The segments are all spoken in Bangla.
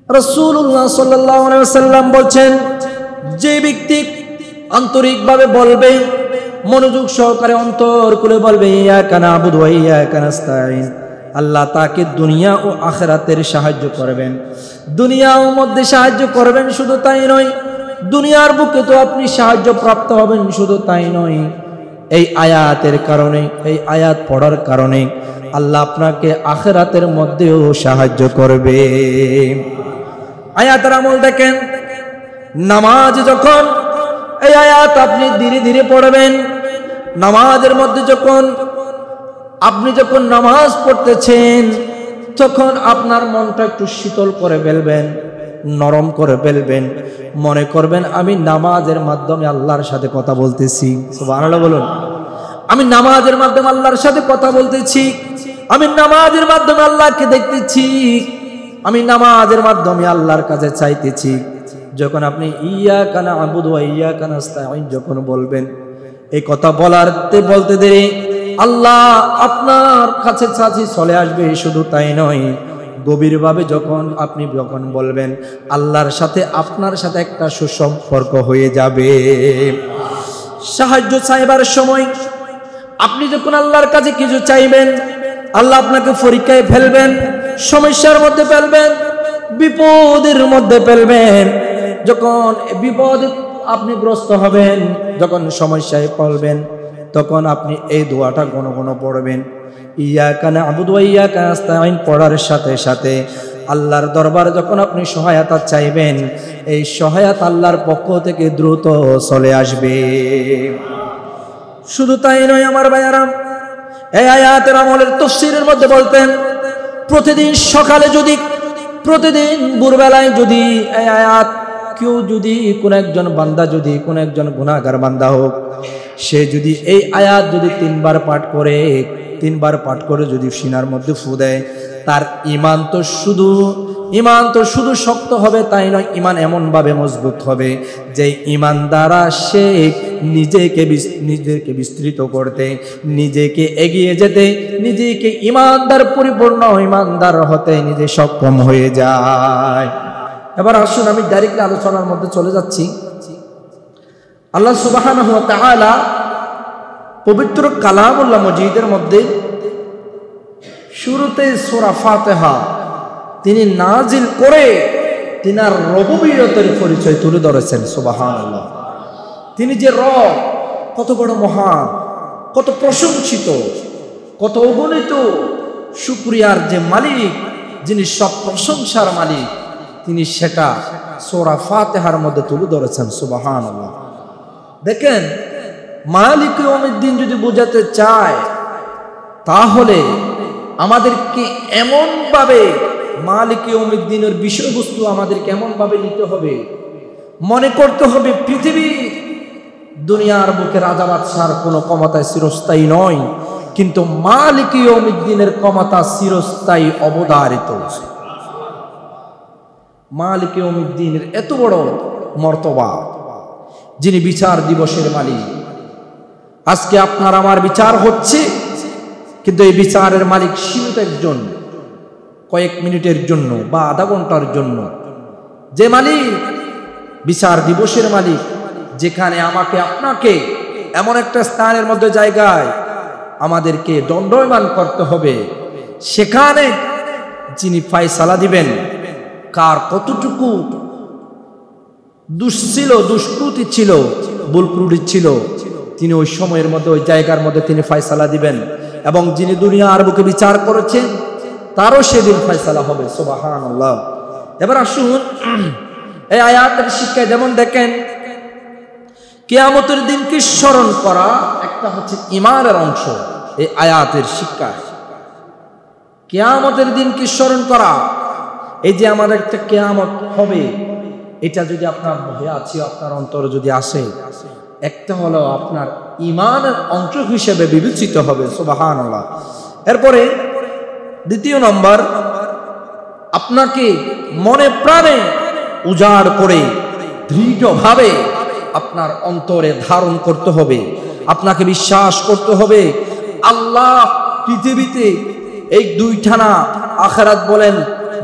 রাসূলুল্লাহ সাল্লাল্লাহু আলাইহি ওয়াসাল্লাম বলছেন, যে ব্যক্তি আন্তরিকভাবে বলবে, মনোযোগ সহকারে অন্তর খুলে বলবে, ইয়াকা না'বুদু ওয়া ইয়াকা নাস্তাঈন, আল্লাহ তাকে দুনিয়া ও আখিরাতের সাহায্য করবেন। দুনিয়া ও মধ্যে সাহায্য করবেন, শুধু তাই নয়, দুনিয়ার বুকে তো আপনি সাহায্য প্রাপ্ত হবেন, শুধু তাই নয়, এই আয়াতের কারণে, এই আয়াত পড়ার কারণে আল্লাহ আপনাকে আখিরাতের মধ্যেও সাহায্য করবে। আয়াতের আমল দেখেন, নামাজ যখন এই আয়াত আপনি ধীরে ধীরে পড়বেন, নামাজের মধ্যে আপনি যখন নামাজ পড়তেছেন, তখন আপনার মনটা একটু শীতল করে ফেলবেন, নরম করে ফেলবেন, মনে করবেন আমি নামাজের মাধ্যমে আল্লাহর সাথে কথা বলতেছি। সুবহানাল্লাহ বলুন। আমি নামাজের মাধ্যমে আল্লাহর সাথে কথা বলতেছি, আমি নামাজের মাধ্যমে আল্লাহকে দেখতেছি, আমি নামাজের মাধ্যমে আল্লাহর কাছে চাইতেছি। যখন আপনি ইয়াকা না'বুদু ওয়া ইয়াকা নাস্তাঈন যখন বলবেন, এই কথা বলতে দেরি আল্লাহ আপনার কাছে চলে আসবে। শুধু তাই নয়, গভীরভাবে আপনি যখন বলবেন, আল্লাহর সাথে আপনার সাথে একটা সুসম্পর্ক হয়ে যাবে। সাহায্য চাইবার সময় আপনি যখন আল্লাহর কাছে কিছু চাইবেন, আল্লাহ আপনাকে পরীক্ষায় ফেলবেন, সমস্যার মধ্যে ফেলবেন, বিপদের মধ্যে ফেলবেন। যখন বিপদে আপনি গ্রস্ত হবেন, যখন সমস্যায় পড়বেন, তখন আপনি এই দোয়াটা ঘন ঘন পড়বেন। ইয়াকা না'বুদু ওয়া ইয়াকা নাস্তাঈন পড়ার সাথে সাথে আল্লাহর দরবারে যখন আপনি সহায়তা চাইবেন, এই সহায়তা আল্লাহর পক্ষ থেকে দ্রুত চলে আসবে। শুধু তাই নয় আমার ভাইয়ারা, এই আয়াতের আমলের তাফসীরের মধ্যে বলতেন, প্রতিদিন সকালে প্রতিদিন ভোরবেলায় যদি এই আয়াত কোন একজন বান্দা, কোন একজন গুনাহগার বান্দা হোক, সে যদি এই আয়াত তিনবার পাঠ করে যদি সিনার মধ্যে ফু দেয়, তার ঈমান তো শুধু শক্ত হবে তাই নয়, ঈমান এমন ভাবে মজবুত হবে যে ঈমান দ্বারা সে নিজেকে বিস্তৃত করতে, নিজেকে এগিয়ে যেতে, নিজেকে পরিপূর্ণ ঈমানদার হতে নিজে সক্ষম হয়ে যায়। এবার আসুন আমি ডাইরেক্টলি আলোচনার মধ্যে চলে যাচ্ছি। আল্লাহ সুবহানাহু ওয়া তাআলা পবিত্র কালামুল্লাহ মজিদের মধ্যে শুরুতে সূরা ফাতিহা তিনি নাজিল করে তিনার রুবুবিয়তের পরিচয় তুলে ধরেছেন। সুবহানাল্লাহ। তিনি যে রব, কত বড় মহান, কত প্রশংসিত, কত অগণিত শুকরিয়ার যে মালিক, যিনি সব প্রশংসার মালিক, তিনি সেটা সূরা ফাতিহার মধ্যে তুলে ধরেছেন। সুবহানাল্লাহ। দেখেন, মালিক ইয়াউমিদ্দিন যদি বোঝাতে চায়, তাহলে আমাদেরকে এমন ভাবে মালিক ইয়াউমিদ্দিনের বিষয়বস্তু আমাদেরকে এমন ভাবে নিতে হবে, মনে করতে হবে পৃথিবী দুনিয়ার বুকে রাজা বাদশার কোনো ক্ষমতা চিরস্থায়ী নয়, কিন্তু মালিক ইয়াউমিদ্দিনের ক্ষমতা চিরস্থায়ী অবধারিত। মালিক ইয়াউমিদ্দিনের এত বড় মর্তবা, যিনি বিচার দিবসের মালিক। আজকে আপনার আমার বিচার হচ্ছে, কিন্তু এই বিচারের মালিক সীমিত একজন, কয়েক মিনিটের জন্য বা আধা ঘন্টার জন্য। যে মালিক বিচার দিবসের মালিক, যেখানে আমাকে আপনাকে এমন একটা স্থানের মধ্যে জায়গায় আমাদেরকে দণ্ডায়মান করতে হবে, সেখানে যিনি ফয়সালা দিবেন কার কতটুকু দোষ ছিল, দুষ্কৃতি ছিল, ভুল ত্রুটি ছিল, তিনি ওই সময়ের মধ্যে, ওই জায়গার মধ্যে তিনি ফয়সালা দিবেন, এবং যিনি দুনিয়ার বুকে বিচার করেছেন তারও সেদিন ফয়সালা হবে। সুবহানাল্লাহ। এবার আসুন এই আয়াতের শিক্ষায় যেমন দেখেন, কিয়ামতের দিনকে স্মরণ করা একটা হচ্ছে ঈমানের অংশ। এই আয়াতের শিক্ষা কিয়ামতের দিনকে স্মরণ করা, এই যে আমাদের একটা কিয়ামত হবে, এটা যদি আপনার মধ্যে আছে, আপনার অন্তরে যদি আসে, একটা হলো আপনার ঈমানের অংশ হিসেবে বিবেচিত হবে। সুবহানাল্লাহ। এরপরে দ্বিতীয় নম্বর, আপনাকে মনে প্রাণে উজাড় করে দৃঢ়ভাবে আপনার অন্তরে ধারণ করতে হবে, আপনাকে বিশ্বাস করতে হবে আল্লাহ পৃথিবীতে এই দুইখানা আখিরাত বলেন,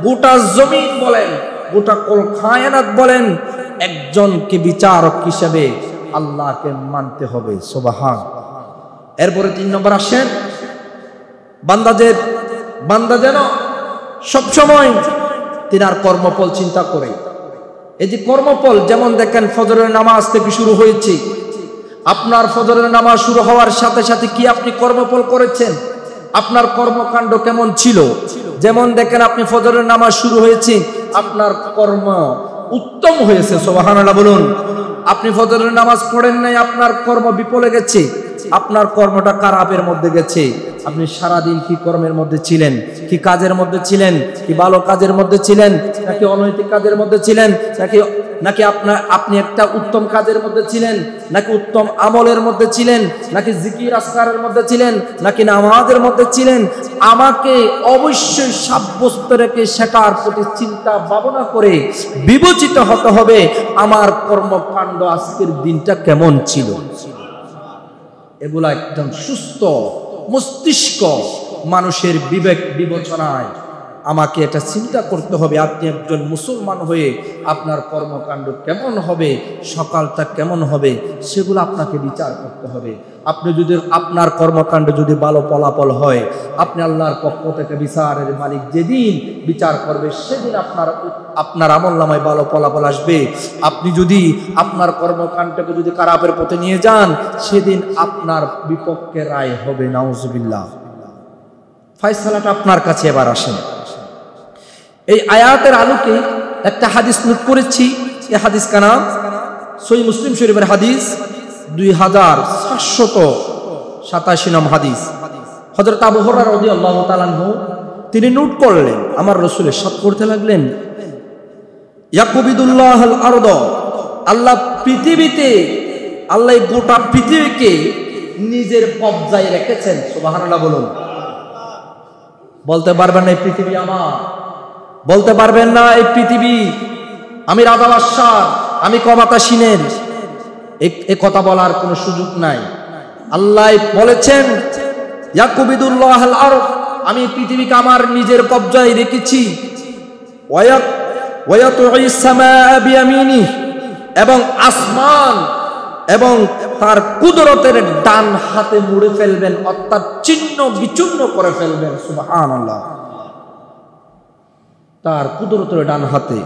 গোটা জমিন বলেন, গোটা কুল কায়নাত বলেন, একজনকে বিচারক হিসেবে আল্লাহকে মানতে হবে। সুবহান। এরপরে 3 নম্বর আসেন, বান্দা যেন সবসময় তিনার কর্মফল চিন্তা করে। এই যে কর্মফল, যেমন দেখেন ফজরের নামাজ থেকে শুরু হয়েছে, আপনার ফজরের নামাজ শুরু হওয়ার সাথে সাথে কি আপনি কর্মফল করেছেন? আপনার কর্মকাণ্ড কেমন ছিল? যেমন দেখেন আপনি ফজরের নামাজ শুরু হয়েছে, আপনার কর্ম উত্তম হয়েছে। সুবহানাল্লাহ বলুন। আপনি ফজরের নামাজ পড়েন নাই, আপনার কর্ম বিফলে গেছে, আপনার কর্মটা খারাপের মধ্যে গেছে। আপনি সারাদিন কি কর্মের মধ্যে ছিলেন, কি কাজের মধ্যে ছিলেন, কি ভালো কাজের মধ্যে ছিলেন, নাকি অনৈতিক কাজের মধ্যে ছিলেন, নাকি আপনি একটা উত্তম কাজের মধ্যে ছিলেন, নাকি উত্তম আমলের মধ্যে ছিলেন, নাকি জিকির আসকারের মধ্যে ছিলেন, নাকি নামাজের মধ্যে ছিলেন? আমাকে অবশ্যই সাব্যস্ত রেখে সেটার প্রতি চিন্তা ভাবনা করে বিবেচিত হতে হবে, আমার কর্মকাণ্ড আজকের দিনটা কেমন ছিল। এগুলা একদম সুস্থ মস্তিষ্ক মানুষের বিবেক বিবেচনায় আমাকে এটা চিন্তা করতে হবে। আপনি একজন মুসলমান হয়ে আপনার কর্মকাণ্ড কেমন হবে, সকালটা কেমন হবে, সেগুলো আপনাকে বিচার করতে হবে। আপনি যদি আপনার কর্মকাণ্ড যদি ভালো ফলাফল হয়, আপনি আল্লাহর পক্ষ থেকে বিচারের মালিক যেদিন বিচার করবে সেদিন আপনার আমলনামায় ভালো ফলাফল আসবে। আপনি যদি আপনার কর্মকাণ্ডকে যদি খারাপের পথে নিয়ে যান, সেদিন আপনার বিপক্ষে রায় হবে। নাউজুবিল্লাহ। ফয়সালাটা আপনার কাছে এবার আসেন। এই আয়াতের আলোকে একটা হাদিস নোট করেছি। এই হাদিস का नाम সহিহ মুসলিম শরীফের হাদিস 2787 নং হাদিস। হযরত আবু হুরায়রা রাদিয়াল্লাহু তাআলা আনহু তিনি নোট করলেন, আমার রাসূল ইরশাদ করতে লাগলেন, ইয়াকুবিদুল্লাহুল আরদ, আল্লাহ পৃথিবীতে, আল্লাহ গোটা পৃথিবীকে নিজের কবজায় রেখেছেন। সুবহানাল্লাহ বলুন। বলতে পারবেন না এই পৃথিবী আমার, বলতে পারবেন না এই পৃথিবী আমি রাজা বাদশাহ, আমি ক্ষমতাসীনের, এই কথা বলার কোনো সুযোগ নাই। আল্লাহ বলেছেন ইয়াকুবিদুল্লাহুল আরদ, আমি পৃথিবীকে আমার নিজের কবজায় রেখেছি। ওয়ায়াতুইস সামাআ বিয়ামিনি, এবং আসমান এবং তার কুদরতের ডান হাতে মুড়ে ফেলবেন, অর্থাৎ ছিন্ন বিচূর্ণ করে ফেলবেন। সুবহানাল্লাহ। তার কুদরতের ডান হাতে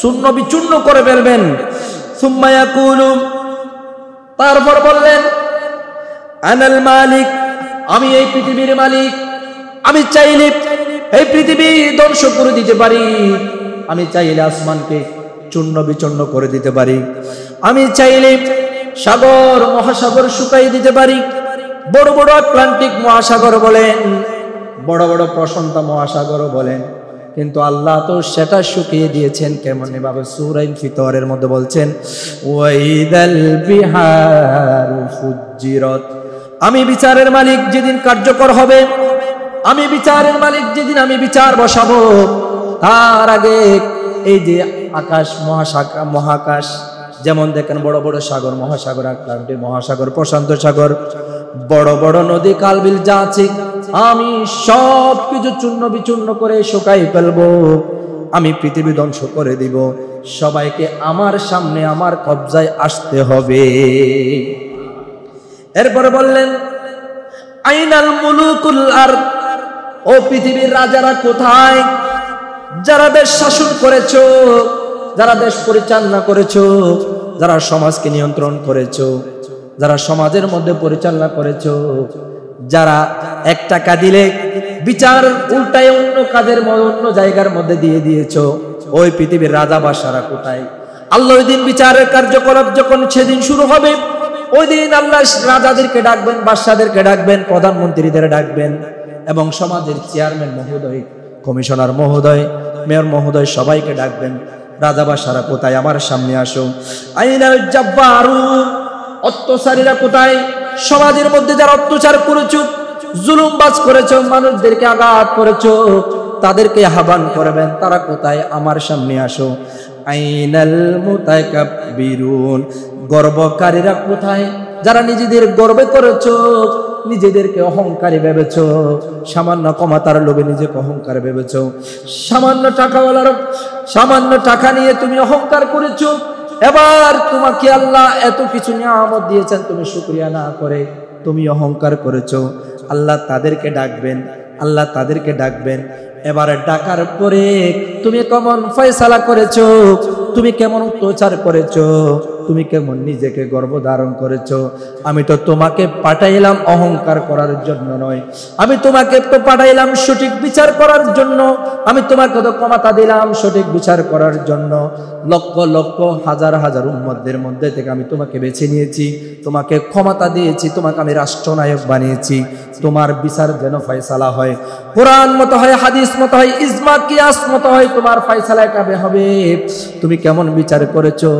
শূন্য বিচূর্ণ করে ফেলবেন। সুম্মা ইয়াকুলু, তারপর বললেন, আনাল মালিক, আমি এই পৃথিবীর মালিক, আমি চাইলে এই পৃথিবী ধ্বংস করে দিতে পারি, আমি চাইলে আসমানকে চূর্ণ বিচূর্ণ করে দিতে পারি, আমি চাইলে সাগর মহাসাগর শুকাই দিতে পারি। বড় বড় আটলান্টিক মহাসাগর বলেন, বড় বড় প্রশান্ত মহাসাগর বলেন, কিন্তু আল্লাহ তো সেটা শুকিয়ে দিয়েছেন। কেমন ভাবে? সূরা ফিতরের মধ্যে বলছেন, ওয়াইদাল বিহারু ফুজ্জিরাত, আমি বিচারের মালিক যেদিন কার্যকর হবে, আমি বিচারের মালিক যেদিন আমি বিচার বসাবো, তার আগে এই যে আকাশ মহাকাশ, যেমন দেখেন বড় বড় সাগর মহাসাগর, আটলান্টিক মহাসাগর, প্রশান্ত সাগর, বড় বড় নদী কালবিল যা আছে, আমি সব কিছু চূর্ণ বিচূর্ণ করে শুকাই ফেলবো, আমি পৃথিবী ধ্বংস করে দিব। সবাইকে আমার সামনে আমার কবজায় আসতে হবে। এরপরে বললেন, আইনাল মুলুকুল আরদ, ও পৃথিবীর রাজারা কোথায়? যারা দেশ শাসন করেছো, যারা দেশ পরিচালনা করেছো, যারা সমাজকে নিয়ন্ত্রণ করেছো, যারা সমাজের মধ্যে পরিচালনা করেছো, যারা 1 টাকা দিলে বিচার উল্টায় অন্য কাজের অন্য জায়গার মধ্যে দিয়ে দিয়েছো, ওই পৃথিবীর রাজা বাদশারা কোথায়? আল্লাহ ওই দিন বিচারের কার্যকলাপ যখন সেদিন শুরু হবে, ওই দিন আল্লাহ রাজাদেরকে ডাকবেন, বাদশাদেরকে ডাকবেন, প্রধানমন্ত্রীদের ডাকবেন, এবং সমাজের চেয়ারম্যান মহোদয়, কমিশনার মহোদয়, মেয়র মহোদয় সবাইকে ডাকবেন। রাজা বাদশারা কোথায়? আমার সামনে আসো। আইনাল জাব্বারুন, অত্যাচারীরা কোথায়? সমাজের মধ্যে যারা অত্যাচার করেছো, জুলুমবাজ করেছো, মানুষদেরকে আঘাত করেছো, তাদেরকে আহ্বান করবেন, তারা কোথায়? আমার সামনে আসো। আইনাল মুতাকাব্বিরুন, গর্বকারীরা কোথায়? যারা নিজেদের গর্বে করেছো, নিজেদেরকে অহংকারী ভেবেছো, সামান্য ক্ষমতার লোভে নিজেকে অহংকার ভেবেছো, সামান্য টাকা নিয়ে তুমি অহংকার করেছো। এবার তোমাকে আল্লাহ এত কিছু নিয়ামত দিয়েছেন, তুমি শুকরিয়া না করে তুমি অহংকার করেছো। আল্লাহ তাদেরকে ডাকবেন। এবারে ডাকার পরে তুমি কেমন ফয়সালা করেছো, তুমি কেমন অত্যাচার করেছো, তুমি কেমন নিজেকে গর্ভধারণ করেছো। আমি তো তোমাকে পাঠাইলাম অহংকার করার জন্য নয়, আমি তোমাকে তো পাঠাইলাম সঠিক বিচার করার জন্য। আমি তোমাকে তো ক্ষমতা দিলাম সঠিক বিচার করার জন্য। লক্ষ লক্ষ হাজার হাজার উম্মতদের মধ্যে থেকে আমি তোমাকে বেছে নিয়েছি, তোমাকে ক্ষমতা দিয়েছি, তোমাকে আমি রাষ্ট্রনায়ক বানিয়েছি। তোমার বিচার যেন ফয়সালা হয়, কোরআন মতো হয়, হাদিস মতো হয়, ইজমা কিয়াস মতো হয়, তোমার ফয়সালা কবে হবে। তুমি কেমন বিচার করেছো।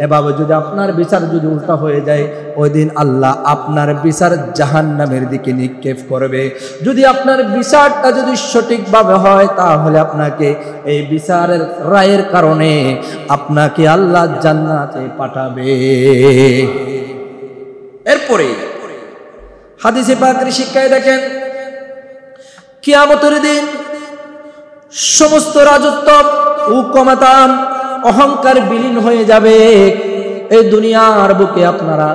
এভাবে যদি আপনার বিচার যদি উল্টা হয়ে যায়, ওই দিন আল্লাহ আপনার বিচার জাহান্নামের দিকে নিক্ষেপ করবে। যদি আপনার বিচারটা যদি সঠিকভাবে হয়, তাহলে আপনাকে এই বিচারের রায়ের কারণে আপনাকে আল্লাহ জান্নাতে পাঠাবে। এরপরে হাদিসে পাকের শিক্ষায় দেখেন, কিয়ামতের দিন সমস্ত রাজত্ব ও ক্ষমতা অহংকার বিলীন হয়ে যাবে। এই দুনিয়ার বুকে আপনারা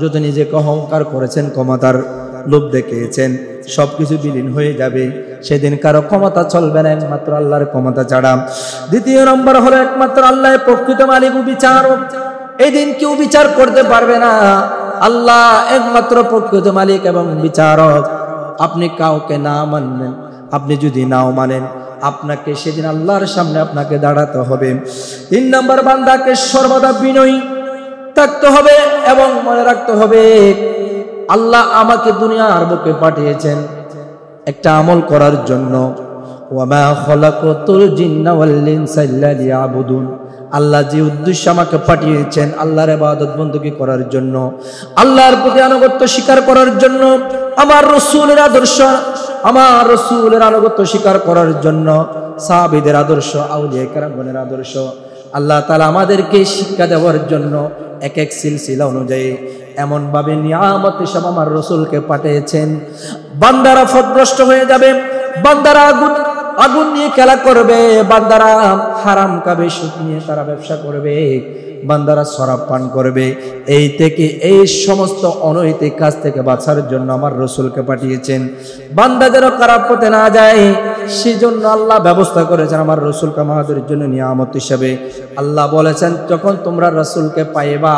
যত নিজেকে অহংকার করেছেন, ক্ষমতার লোভ দেখিয়েছেন, সবকিছু বিলীন হয়ে যাবে। সেদিন কারো ক্ষমতা চলবে না, একমাত্র আল্লাহর ক্ষমতা ছাড়া। দ্বিতীয় নম্বর হলো একমাত্র আল্লাহ প্রকৃত মালিক ও বিচারক। এই দিন কেউ বিচার করতে পারবে না, আল্লাহ একমাত্র প্রকৃত মালিক এবং বিচারক। আপনি কাউকে না মানবেন, আপনি যদি নাও মানেন, আপনাকে সেদিন আল্লাহর সামনে আপনাকে দাঁড়াতে হবে। 3 নম্বর, বান্দাকে সর্বদা বিনয়ী থাকতে হবে এবং মনে রাখতে হবে আল্লাহ আমাকে দুনিয়ার বুকে পাঠিয়েছেন একটা আমল করার জন্য। ওয়ামা খলাকতুল জিন্না ওয়াল ইনসা ইল্লা লিয়াবুদুন। আল্লাহ যে উদ্দেশ্য আমাকে পাঠিয়েছেন আল্লাহর ইবাদত বندگی করার জন্য, আল্লাহর প্রতি আনুগত্য স্বীকার করার জন্য, আমার রাসূলের আদর্শ, আমার রাসূলের আনুগত্য স্বীকার করার জন্য, সাহাবীদের আদর্শ, আউলিয়া কেরামগণের আদর্শ, আল্লাহ তাআলা আমাদেরকে শিক্ষা দেওয়ার জন্য এক এক সিলসিলা অনুযায়ী এমন ভাবে নিয়ামত হিসেবে আমার রাসূলকে পাঠিয়েছেন। বান্দারা পথভ্রষ্ট হয়ে যাবে, বান্দারা আগুন নিয়ে খেলা করবে, বান্দারা হারাম খাবে, সুদ নিয়ে তারা ব্যবসা করবে, বান্দারা শরাব পান করবে। এই থেকে এই সমস্ত অনৈতিক কাজ থেকে বাঁচার জন্য আমার রাসূলকে পাঠিয়েছেন। বান্দা যেন খারাপ পথে না যায় সেজন্য আল্লাহ ব্যবস্থা করেছেন আমার রাসূলকে আমাদের জন্য নিয়ামত হিসেবে। আল্লাহ বলেছেন, যখন তোমরা রাসূলকে পাইবা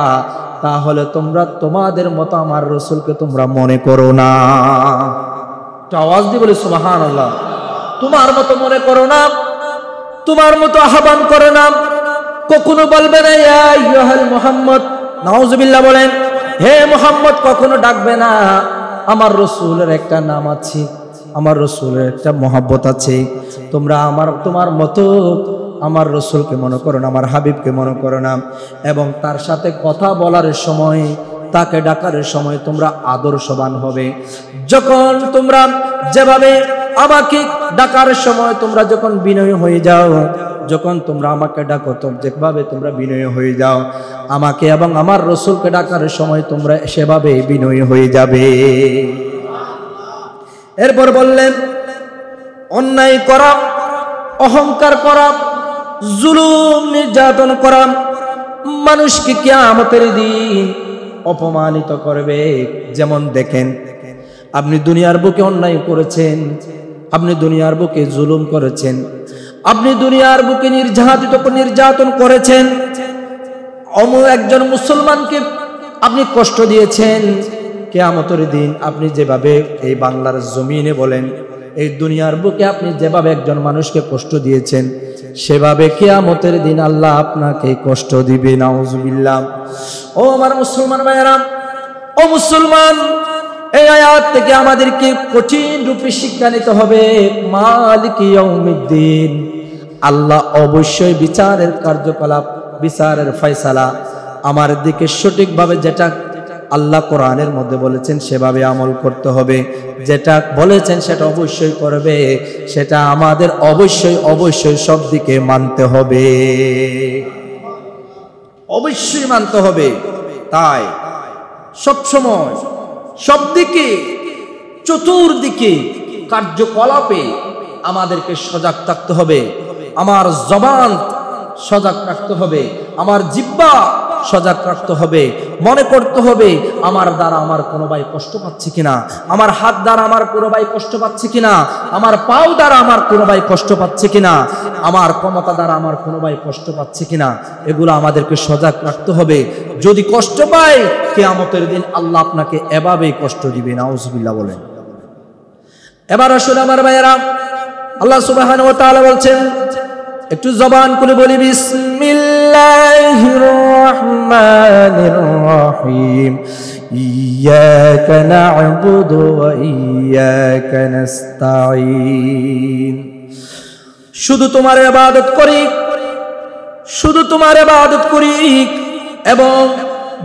তাহলে তোমরা তোমাদের মতো আমার রাসূলকে তোমরা মনে করো না। তো আওয়াজ দিয়ে বলি সুবহানাল্লাহ। তোমার মতো মনে করো না, তোমার মতো আহ্বান করো না, কখনো বলবে না ইয়া আইয়ুহাল মুহাম্মদ, নাউজুবিল্লাহ বলেন, হে মুহাম্মদ, কখনো ডাকবে না। আমার রাসূলের একটা নাম আছে, আমার রাসূলের একটা মহব্বত আছে। তোমরা তোমার মতো আমার রাসূলকে মনে করো না, আমার হাবিবকে মনে করো না। এবং তার সাথে কথা বলার সময়, তাকে ডাকার সময় তোমরা আদর্শবান হবে। যখন তোমরা যেভাবে আমাকে ডাকার সময় তোমরা যখন বিনয়ী হয়ে যাও, যখন তোমরা আমাকে ডাকো যেভাবে তোমরা বিনয়ী হয়ে যাও, আমাকে এবং আমার রাসূলকে ডাকার সময় তোমরা সেভাবে বিনয়ী হয়ে যাবে। এরপর বললেন, অন্যায় করা, অহংকার করা, জুলুম নির্যাতন করা মানুষকে কিয়ামতের দিন অপমানিত করবে। যেমন দেখেন, আপনি দুনিয়ার বুকে অন্যায় করেছেন, আপনি দুনিয়ার বুকে জুলুম করেছেন, আপনি দুনিয়ার বুকে নির্যাতন করেছেন, একজন মুসলমানকে আপনি কষ্ট দিয়েছেন। কিয়ামতের দিন আপনি যেভাবে এই বাংলার জমিনে বলেন, এই দুনিয়ার বুকে আপনি যেভাবে একজন মানুষকে কষ্ট দিয়েছেন, সেভাবে কিয়ামতের দিন আল্লাহ আপনাকে কষ্ট দিবে। নাউজুবিল্লাহ। ও আমার মুসলমান ভাইয়েরা, ও মুসলমান, এই আয়াত থেকে আমাদেরকে কঠিন রূপে শিক্ষা নিতে হবে। মালিক ইয়াউমিদ্দিন, আল্লাহ অবশ্যই বিচারের কার্যকলাপ, বিচারের ফয়সালা আমার দিকে সঠিকভাবে, যেটা আল্লাহ কোরআনের মধ্যে বলেছেন সেভাবে আমল করতে হবে, যেটা বলেছেন সেটা অবশ্যই করবে, সেটা আমাদের অবশ্যই অবশ্যই সব দিকে মানতে হবে, অবশ্যই মানতে হবে। তাই সবসময় সব দিকে চতুর্দিকে কার্যকলাপে আমাদেরকে সজাগ থাকতে হবে। আমার জবান সজাগ রাখতে হবে, আমার জিহ্বা সজাগ রাখতে হবে, মনে করতে হবে আমার দ্বারা আমার কোনো ভাই কষ্ট পাচ্ছে কিনা, আমার হাত দ্বারা আমার কোনো ভাই কষ্ট পাচ্ছে কিনা, আমার পাও দ্বারা আমার কোনো ভাই কষ্ট পাচ্ছে কিনা, আমার ক্ষমতা দ্বারা আমার কোনো ভাই কষ্ট পাচ্ছে কিনা, এগুলো আমাদেরকে সজাগ রাখতে হবে। যদি কষ্ট পায় কিয়ামতের দিন আল্লাহ আপনাকে এভাবেই কষ্ট দিবে, নাউজুবিল্লাহ বলেন। এবার আসলে আমার ভাইয়েরা, আল্লাহ সুবহানাহু ওয়া তাআলা বলছেন, একটু জবান করে বলি, বিসমিল্লাহির রহমানির রহিম, ইয়্যাকা না'বুদু ওয়া ইয়্যাকা নাস্তাঈন। শুধু তোমার ইবাদত করি, শুধু তোমার ইবাদত করি, এবং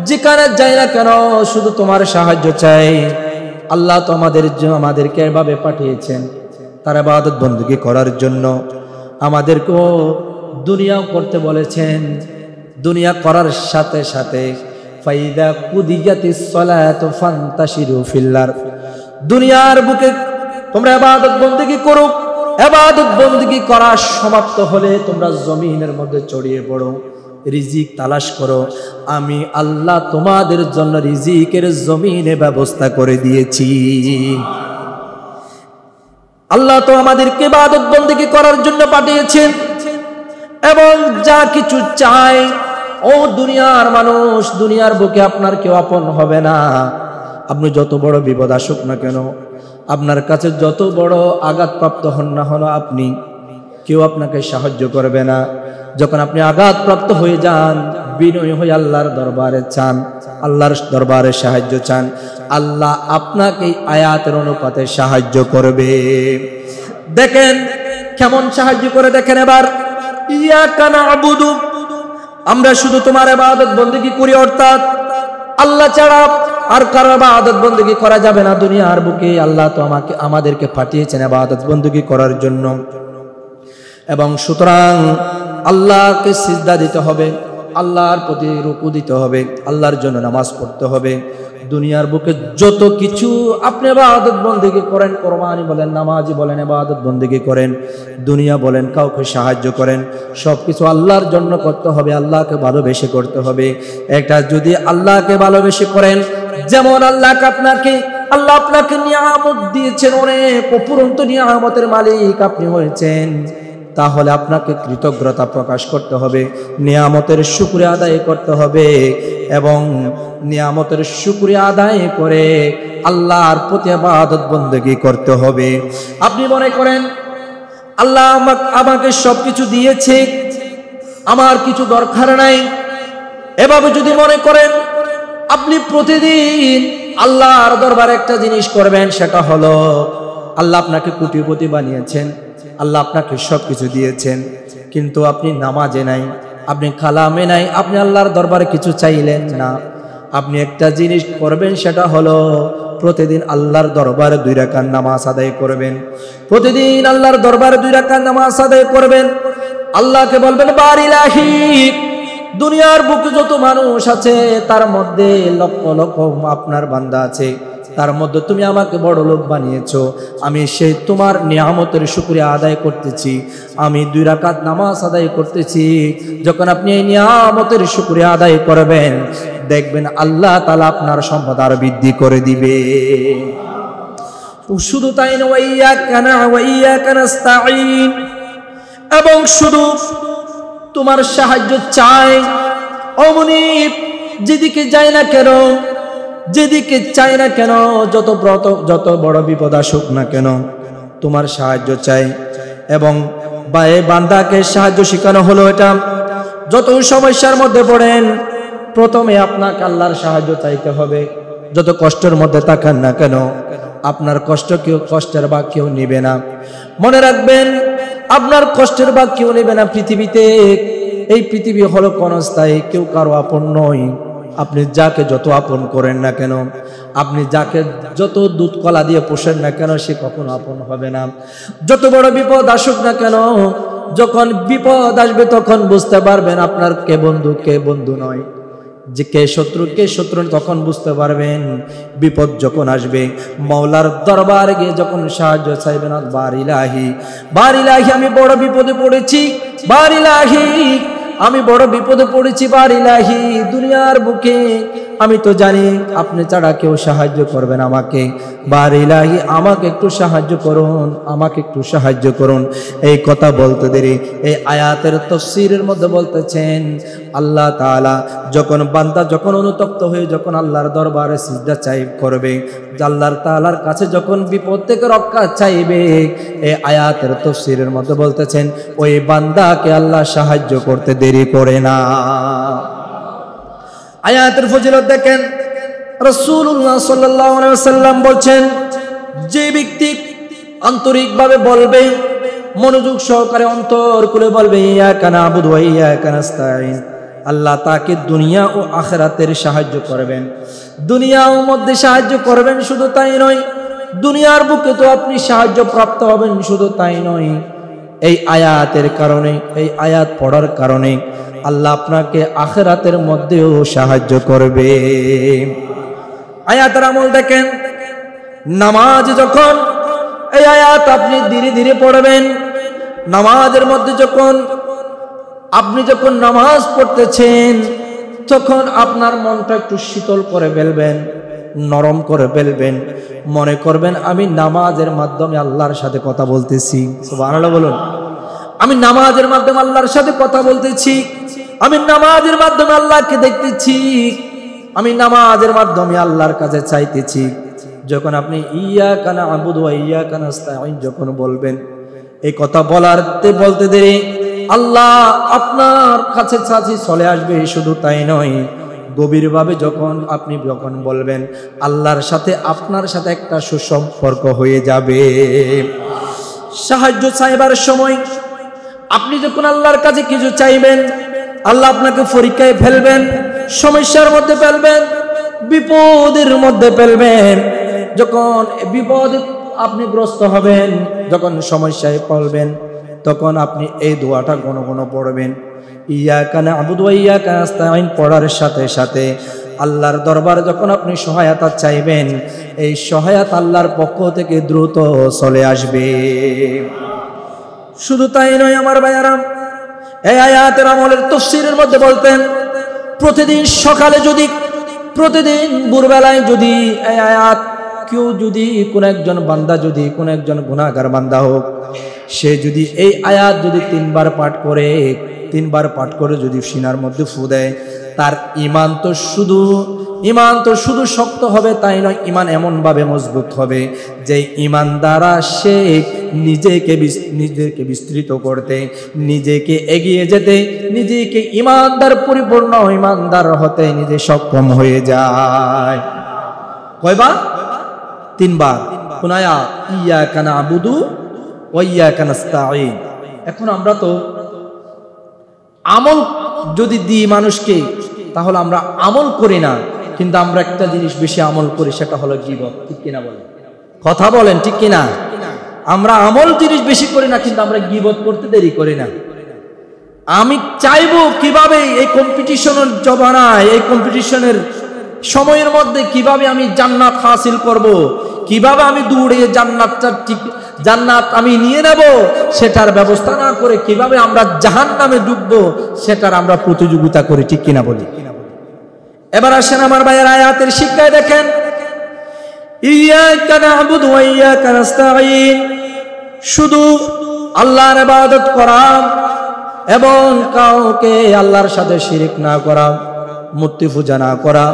যেখানে যাই না কেন শুধু তোমার সাহায্য চাই। আল্লাহ তো আমাদেরকে এভাবে পাঠিয়েছেন তার ইবাদত বندگی করার জন্য। আমাদেরকেও দুনিয়াও করতে বলেছেন। দুনিয়া করার সাথে সাথে ফাইদা কুদিয়াতিস সালাতু ফান্তাশিরু ফিল আরদ, দুনিয়ার বুকে তোমরা ইবাদত বندگی করো। ইবাদত বندگی করা সমাপ্ত হলে তোমরা জমিনের মধ্যে ছড়িয়ে পড়ো, রিজিক তালাশ করো। আমি আল্লাহ তোমাদের জন্য রিজিকের জমিনে ব্যবস্থা করে দিয়েছি। আল্লাহ তো আমাদেরকে ইবাদত বندگی করার জন্য পাঠিয়েছেন, এবং যা কিছু চাই, ও দুনিয়ার মানুষ, দুনিয়ার বুকে আপনার কেউ আপন হবে না। আপনি যত বড় বিপদ আসুক না কেন, আপনার কাছে যত বড় আঘাতপ্রাপ্ত হন না হলো আপনি, কেউ আপনাকে সাহায্য করবে না। যখন আপনি আঘাতপ্রাপ্ত হয়ে যান, বিনয় হয়ে আল্লাহর দরবারে চান, আল্লাহর দরবারে সাহায্য চান, আল্লাহ আপনাকে আয়াতের অনুপাতে সাহায্য করবে। দেখেন কেমন সাহায্য করে, দেখেন এবার, ইয়াকা না'বুদু, আমরা শুধু তোমার ইবাদত বندگی করি, অর্থাৎ আল্লাহ ছাড়া আর কারো ইবাদত বندگی করা যাবে না দুনিয়ার বুকে। আল্লাহ তো আমাদেরকে পাঠিয়েছেন ইবাদত বندگی করার জন্য, এবং সুতরাং আল্লাহকে সিজদা দিতে হবে, আল্লাহর প্রতি রুকু দিতে হবে, আল্লাহর জন্য নামাজ পড়তে হবে। দুনিয়ার বুকে যত কিছু আপনি ইবাদত বندگی করেন, কোরবানি বলেন, নামাজি বলেন, ইবাদত বندگی করেন, দুনিয়া বলেন, কাউকে সাহায্য করেন, সবকিছু আল্লাহর জন্য করতে হবে, আল্লাহকে ভালোবেসে করতে হবে। এটা যদি আল্লাহকে ভালোবেসে করেন, যেমন আল্লাহ আপনাকে নিয়ামত দিয়েছেন, অনেক অপুরন্ত নিয়ামতের মালিক আপনি হয়েছেন, তাহলে আপনাকে কৃতজ্ঞতা প্রকাশ করতে হবে, নিয়ামতের শুকরিয়া আদায় করতে হবে, এবং নিয়ামতের শুকরিয়া আদায় করে আল্লাহর প্রতি ইবাদত বندگی করতে হবে। আপনি মনে করেন আল্লাহ আমাকে সবকিছু দিয়েছে, আমার কিছু দরকার নাই, এভাবে যদি মনে করেন, আপনি প্রতিদিন আল্লাহর দরবারে একটা জিনিস করবেন, সেটা হলো আল্লাহ আপনাকে কোটিপতি বানিয়েছেন, আল্লাহ আপনাকে সবকিছু দিয়েছেন, কিন্তু আপনি নামাজে নাই, আপনি কালামে নাই, আপনি আল্লাহর দরবারে কিছু চাইলেন না। আপনি একটা জিনিস করবেন, সেটা হলো প্রতিদিন আল্লাহর দরবারে 2 রাকাত নামাজ আদায় করবেন। প্রতিদিন আল্লাহর দরবারে 2 রাকাত নামাজ আদায় করবেন। আল্লাহকে বলবেন, বারিলাহি, দুনিয়ার বুকে যত মানুষ আছে তার মধ্যে লক্ষ লক্ষ আপনার বান্দা আছে, তার মধ্যে তুমি আমাকে বড় লোক বানিয়েছো, আমি সেই তোমার নিয়ামতের শুকরিয়া আদায় করতেছি, আমি 2 রাকাত নামাজ আদায় করতেছি। যখন আপনি এই নিয়ামতের শুকরিয়া আদায় করবেন, দেখবেন আল্লাহ তাআলা আপনার সম্পদ আরো বৃদ্ধি করে দিবে। শুধু তাই না, ওয়া ইয়্যাকা না'বুদু ওয়া ইয়্যাকা নাস্তাঈন, এবং শুধু তোমার সাহায্য চাই। অমনিব, যেদিকে যাই না কেন, যেদিকে চাই না কেন, যত বড় বিপদ আসুক না কেন, তোমার সাহায্য চাই। এবং বান্দাকে সাহায্য শেখানো হলো এটা, যত সমস্যার মধ্যে পড়েন, প্রথমে আপনাকে আল্লাহর সাহায্য চাইতে হবে। যত কষ্টের মধ্যে থাকেন না কেন, আপনার কষ্টের ভাগ কেউ নেবে না। মনে রাখবেন, আপনার কষ্টের ভাগ কেউ নেবে না পৃথিবীতে। এই পৃথিবী হলো ক্ষণস্থায়ী, কেউ কারো আপন নয়। আপনি যাকে যত আপন করেন না কেন, আপনি যাকে যত দুধ কলা দিয়ে পোষেন না কেন, সে কখনো আপন হবে না। যত বড় বিপদ আসুক না কেন, যখন বিপদ আসবে তখন বুঝতে পারবেন আপনার কে বন্ধু কে বন্ধু নয়। যে কে শত্রু তখন বুঝতে পারবেন বিপদ যখন আসবে। মাওলার দরবারে গিয়ে যখন সাহায্য চাইবেন, বারিলাহি বারিলাহি আমি বড় বিপদে পড়েছি, বারিলাহি আমি বড় বিপদে পড়েছি, বারিলাহি দুনিয়ার বুকে আমি তো জানি আপনি ছাড়া কেউ সাহায্য করবেন আমাকে, বারিলাহি আমাকে একটু সাহায্য করুন, আমাকে একটু সাহায্য করুন। এই কথা বলতে দেরি এই আয়াতের তাফসীরের মধ্যে বলতেছেন আল্লাহ তাআলা যখন বান্দা যখন অনুতপ্ত হয়ে যখন আল্লাহর দরবারে সিজদা চাই করবে, আল্লাহর তাআলার কাছে যখন বিপদ থেকে রক্ষা চাইবে, এই আয়াতের তাফসীরের মধ্যে বলতেছেন ওই বান্দাকে আল্লাহ সাহায্য করতে দেরি করে না। আয়াতের ফজিলত দেখেন, রাসূলুল্লাহ সাল্লাল্লাহু আলাইহি ওয়াসাল্লাম বলছেন যে ব্যক্তি আন্তরিকভাবে বলবে, মনোযোগ সহকারে অন্তর খুলে বলবে ইয়াকা না'বুদু ওয়া ইয়াকা নাস্তাঈন, আল্লাহ তাকে দুনিয়া ও আখিরাতের সাহায্য করবেন, দুনিয়া ও মধ্যে সাহায্য করবেন। শুধু তাই নয়, দুনিয়ার বুকে তো আপনি সাহায্য প্রাপ্ত হবেন, শুধু তাই নয়, এই আয়াতের কারণে, এই আয়াত পড়ার কারণে আল্লাহ আপনাকে আখিরাতের মধ্যেও সাহায্য করবে। আয়াতের আমল দেখেন, নামাজ যখন এই আয়াত আপনি ধীরে ধীরে পড়বেন, নামাজের মধ্যে যখন আপনি যখন নামাজ পড়তেছেন তখন আপনার মনটা একটু শীতল করে ফেলবেন, নরম করে ফেলবেন, মনে করবেন আমি নামাজের মাধ্যমে আল্লাহর সাথে কথা বলতেছি। সুবহানাল্লাহ বলুন। আমি নামাজের মাধ্যমে আল্লাহর সাথে কথা বলতেছি, আমি নামাজের মাধ্যমে আল্লাহকে দেখতেছি, আমি নামাজের মাধ্যমে আল্লাহর কাছে চাইতেছি। যখন আপনি ইয়াকা না'বুদু ওয়া ইয়াকা নাস্তাঈন যখন বলবেন, এই কথা বলতে দেরি আল্লাহ আপনার কাছে চলে আসবে। শুধু তাই নয়, গভীরভাবে আপনি যখন বলবেন আল্লাহর সাথে আপনার সাথে একটা সুসম্পর্ক হয়ে যাবে। সাহায্য চাইবার সময় আপনি যখন আল্লাহর কাছে কিছু চাইবেন, আল্লাহ আপনাকে পরীক্ষায় ফেলবেন, সমস্যার মধ্যে ফেলবেন, বিপদের মধ্যে ফেলবেন। যখন বিপদে আপনি গ্রস্ত হবেন, যখন সমস্যায় পড়বেন, তখন আপনি এই দোয়াটা ঘন ঘন পড়বেন। ইয়াকা না'বুদু ওয়া ইয়াকা নাস্তাঈন পড়ার সাথে সাথে আল্লাহর দরবারে যখন আপনি সহায়তা চাইবেন, এই সহায়তা আল্লাহর পক্ষ থেকে দ্রুত চলে আসবে। শুধু তাই নয় আমার ভাইয়ারা, এই আয়াতের আমলের তাফসীরের মধ্যে বলতেন প্রতিদিন সকালে যদি, প্রতিদিন ভোরবেলায় যদি এই আয়াত কেউ যদি কোন একজন বান্দা, যদি কোন একজন গুনাহগার বান্দা হোক, সে যদি এই আয়াত যদি তিনবার পাঠ করে যদি সিনার মধ্যে ফু দেয়, তার ঈমান তো শুধু শক্ত হবে তাই নয়, ঈমান এমন ভাবে মজবুত হবে যে ঈমান দ্বারা সে নিজেকে বিস্তৃত করতে, নিজেকে এগিয়ে যেতে, নিজেকে ঈমানদার পরিপূর্ণ ঈমানদার হতে নিজে সক্ষম হয়ে যায়। কয়বার? তিনবার। কোন আয়াত? ইয়াকা না'বুদু ওয়া ইয়াকা নাস্তাঈন। এখন আমরা তো আমল যদি দিই মানুষকে, তাহলে আমরা আমল করি না, কিন্তু আমরা একটা জিনিস বেশি আমল করি, সেটা হলো গীবত। ঠিক কিনা বলেন? কথা বলেন, ঠিক কিনা? আমরা আমল জিনিস বেশি করি না, কিন্তু আমরা গীবত করতে দেরি করি না। আমি চাইবো কিভাবে এই কম্পিটিশনের জমানায়, এই কম্পিটিশনের সময়ের মধ্যে কিভাবে আমি জান্নাত হাসিল করব, কিভাবে আমি দৌড়ে জান্নাত আমি নিয়ে নেব, সেটার ব্যবস্থা না করে কিভাবে আমরা জাহান্নামে ডুববো, সেটার আমরা প্রতিযোগিতা করি। ঠিক কিনা বলি? এবার আসেন আমার ভাইয়ের আয়াতের শিক্ষায় দেখেন, ইয়াকা না'বুদু ওয়া ইয়াকা নাস্তাঈন, শুধু আল্লাহর ইবাদত করা এবং কাউকে আল্লাহর সাথে শিরিক না করা, মূর্তি পূজা না করা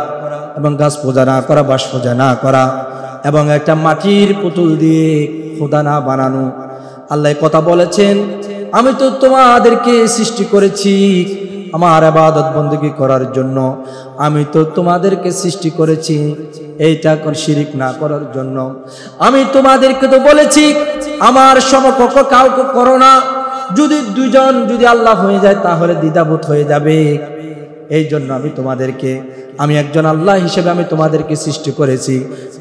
এবং গাছ পূজা না করা, বাঁশ পূজা না করা এবং একটা মাটির পুতুল দিয়ে খোদা না বানানো। আল্লাহ কথা বলেছেন, আমি তো তোমাদেরকে সৃষ্টি করেছি আমার ইবাদত বندگی করার জন্য, আমি তো তোমাদেরকে সৃষ্টি করেছি এইটা শিরিক না করার জন্য। আমি তোমাদেরকে তো বলেছি আমার সমকক্ষ কাউকে করো না। যদি দুইজন যদি আল্লাহ হয়ে যায় তাহলে দ্বিধাবোধ হয়ে যাবে। এই জন্য আমি একজন আল্লাহ হিসেবে আমি তোমাদেরকে সৃষ্টি করেছি।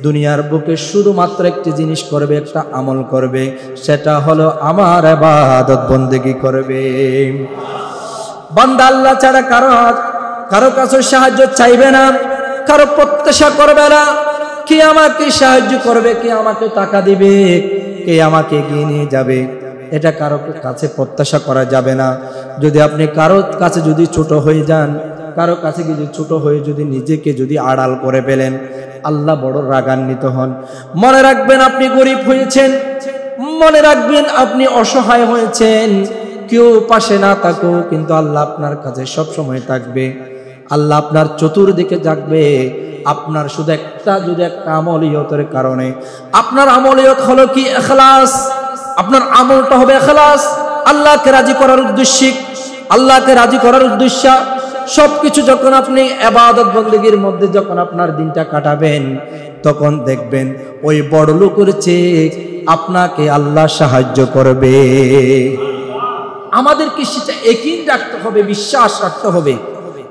দুনিয়ার বুকে শুধুমাত্র একটি জিনিস করবে, একটা আমল করবে, সেটা হলো আমার ইবাদত বندگی করবে। বান্দা আল্লাহ ছাড়া কারো কাছে সাহায্য চাইবে না, কারো প্রত্যাশা করবে না কে আমাকে সাহায্য করবে, কে আমাকে টাকা দিবে, কে আমাকে এগিয়ে নিয়ে যাবে, এটা কারো কাছে প্রত্যাশা করা যাবে না। যদি আপনি কারো কাছে যদি ছোট হয়ে যান, কারো কাছে যদি ছোট হয়ে যদি নিজেকে যদি আড়াল করে ফেলেন, আল্লাহ বড় রাগান্বিত হন। মনে রাখবেন আপনি গরিব হয়েছেন, মনে রাখবেন আপনি অসহায় হয়েছেন, কেউ পাশে না থাকো কিন্তু আল্লাহ আপনার কাছে সব সময় থাকবে। আল্লাহ আপনার চতুর্দিকে থাকবে। আপনার শুধু একটা আমলিয়তের কারণে, আপনার আমলিয়ত হলো কি ইখলাস, আপনার আমলটা হবে ইখলাস, আল্লাহকে রাজি করার উদ্দেশ্যে, আল্লাহকে রাজি করার উদ্দেশ্যে সবকিছু যখন আপনি ইবাদত বন্দেগীর মধ্যে যখন আপনার দিনটা কাটাবেন, তখন দেখবেন ওই বড় লোকের চেয়ে আপনাকে আল্লাহ সাহায্য করবে। আমাদেরকে সেটা ইয়াকিন রাখতে হবে, বিশ্বাস রাখতে হবে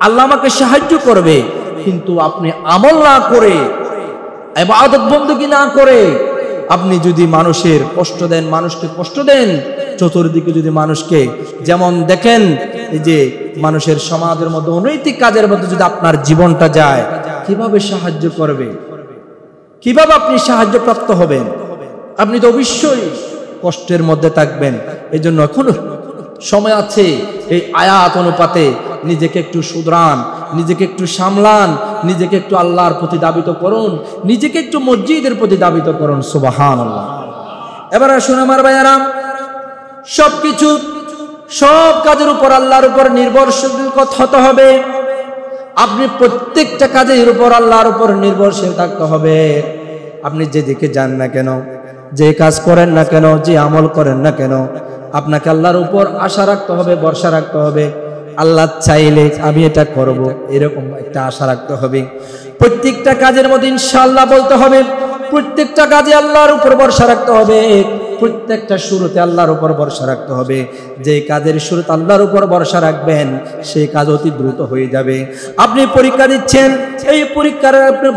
আল্লাহ আমাকে সাহায্য করবে। কিন্তু আপনি আমল না করে, ইবাদত বন্দেগী না করে আপনি যদি মানুষের কষ্ট দেন, মানুষকে কষ্ট দেন, চতুর্দিকে যদি মানুষকে যেমন দেখেন এই যে মানুষের সমাজের মধ্যে অনৈতিক কাজের মধ্যে যদি আপনার জীবনটা যায়, কিভাবে সাহায্য করবে, কিভাবে আপনি সাহায্য প্রাপ্ত হবেন? আপনি তো অবশ্যই কষ্টের মধ্যে থাকবেন। এই জন্য এখনো সময় আছে, এই আয়াত অনুপাতে নিজেকে একটু শুধরান, নিজেকে একটু সামলান, নিজেকে একটু আল্লাহর প্রতি দাবিত করুন, নিজেকে একটু মসজিদের প্রতি দাবিত করুন। সুবহানাল্লাহ। এবার আসুন আমার ভাইয়ারা, সবকিছু সব কাজের উপর আল্লাহর উপর নির্ভরশীল হতে হবে। আপনি প্রত্যেকটা কাজের উপর আল্লাহর উপর নির্ভরশীল থাকতে হবে। আপনি যেদিকে যান না কেন, যে কাজ করেন না কেন, যে আমল করেন না কেন, আপনাকে আল্লাহর উপর আশা রাখতে হবে, ভরসা রাখতে হবে। আল্লাহ চাইলে আমি এটা করব, এরকম একটা আশা রাখতে হবে। প্রত্যেকটা কাজের মধ্যে ইনশাআল্লাহ বলতে হবে, প্রত্যেকটা কাজে আল্লাহর উপর ভরসা রাখতে হবে, প্রত্যেকটা শুরুতে আল্লাহর উপর ভরসা রাখতে হবে। যে কাজের শুরুতে আল্লাহর উপর ভরসা রাখবেন, সেই কাজ অতি দ্রুত হয়ে যাবে। আপনি পরীক্ষা দিচ্ছেন, এই পরীক্ষার আপনি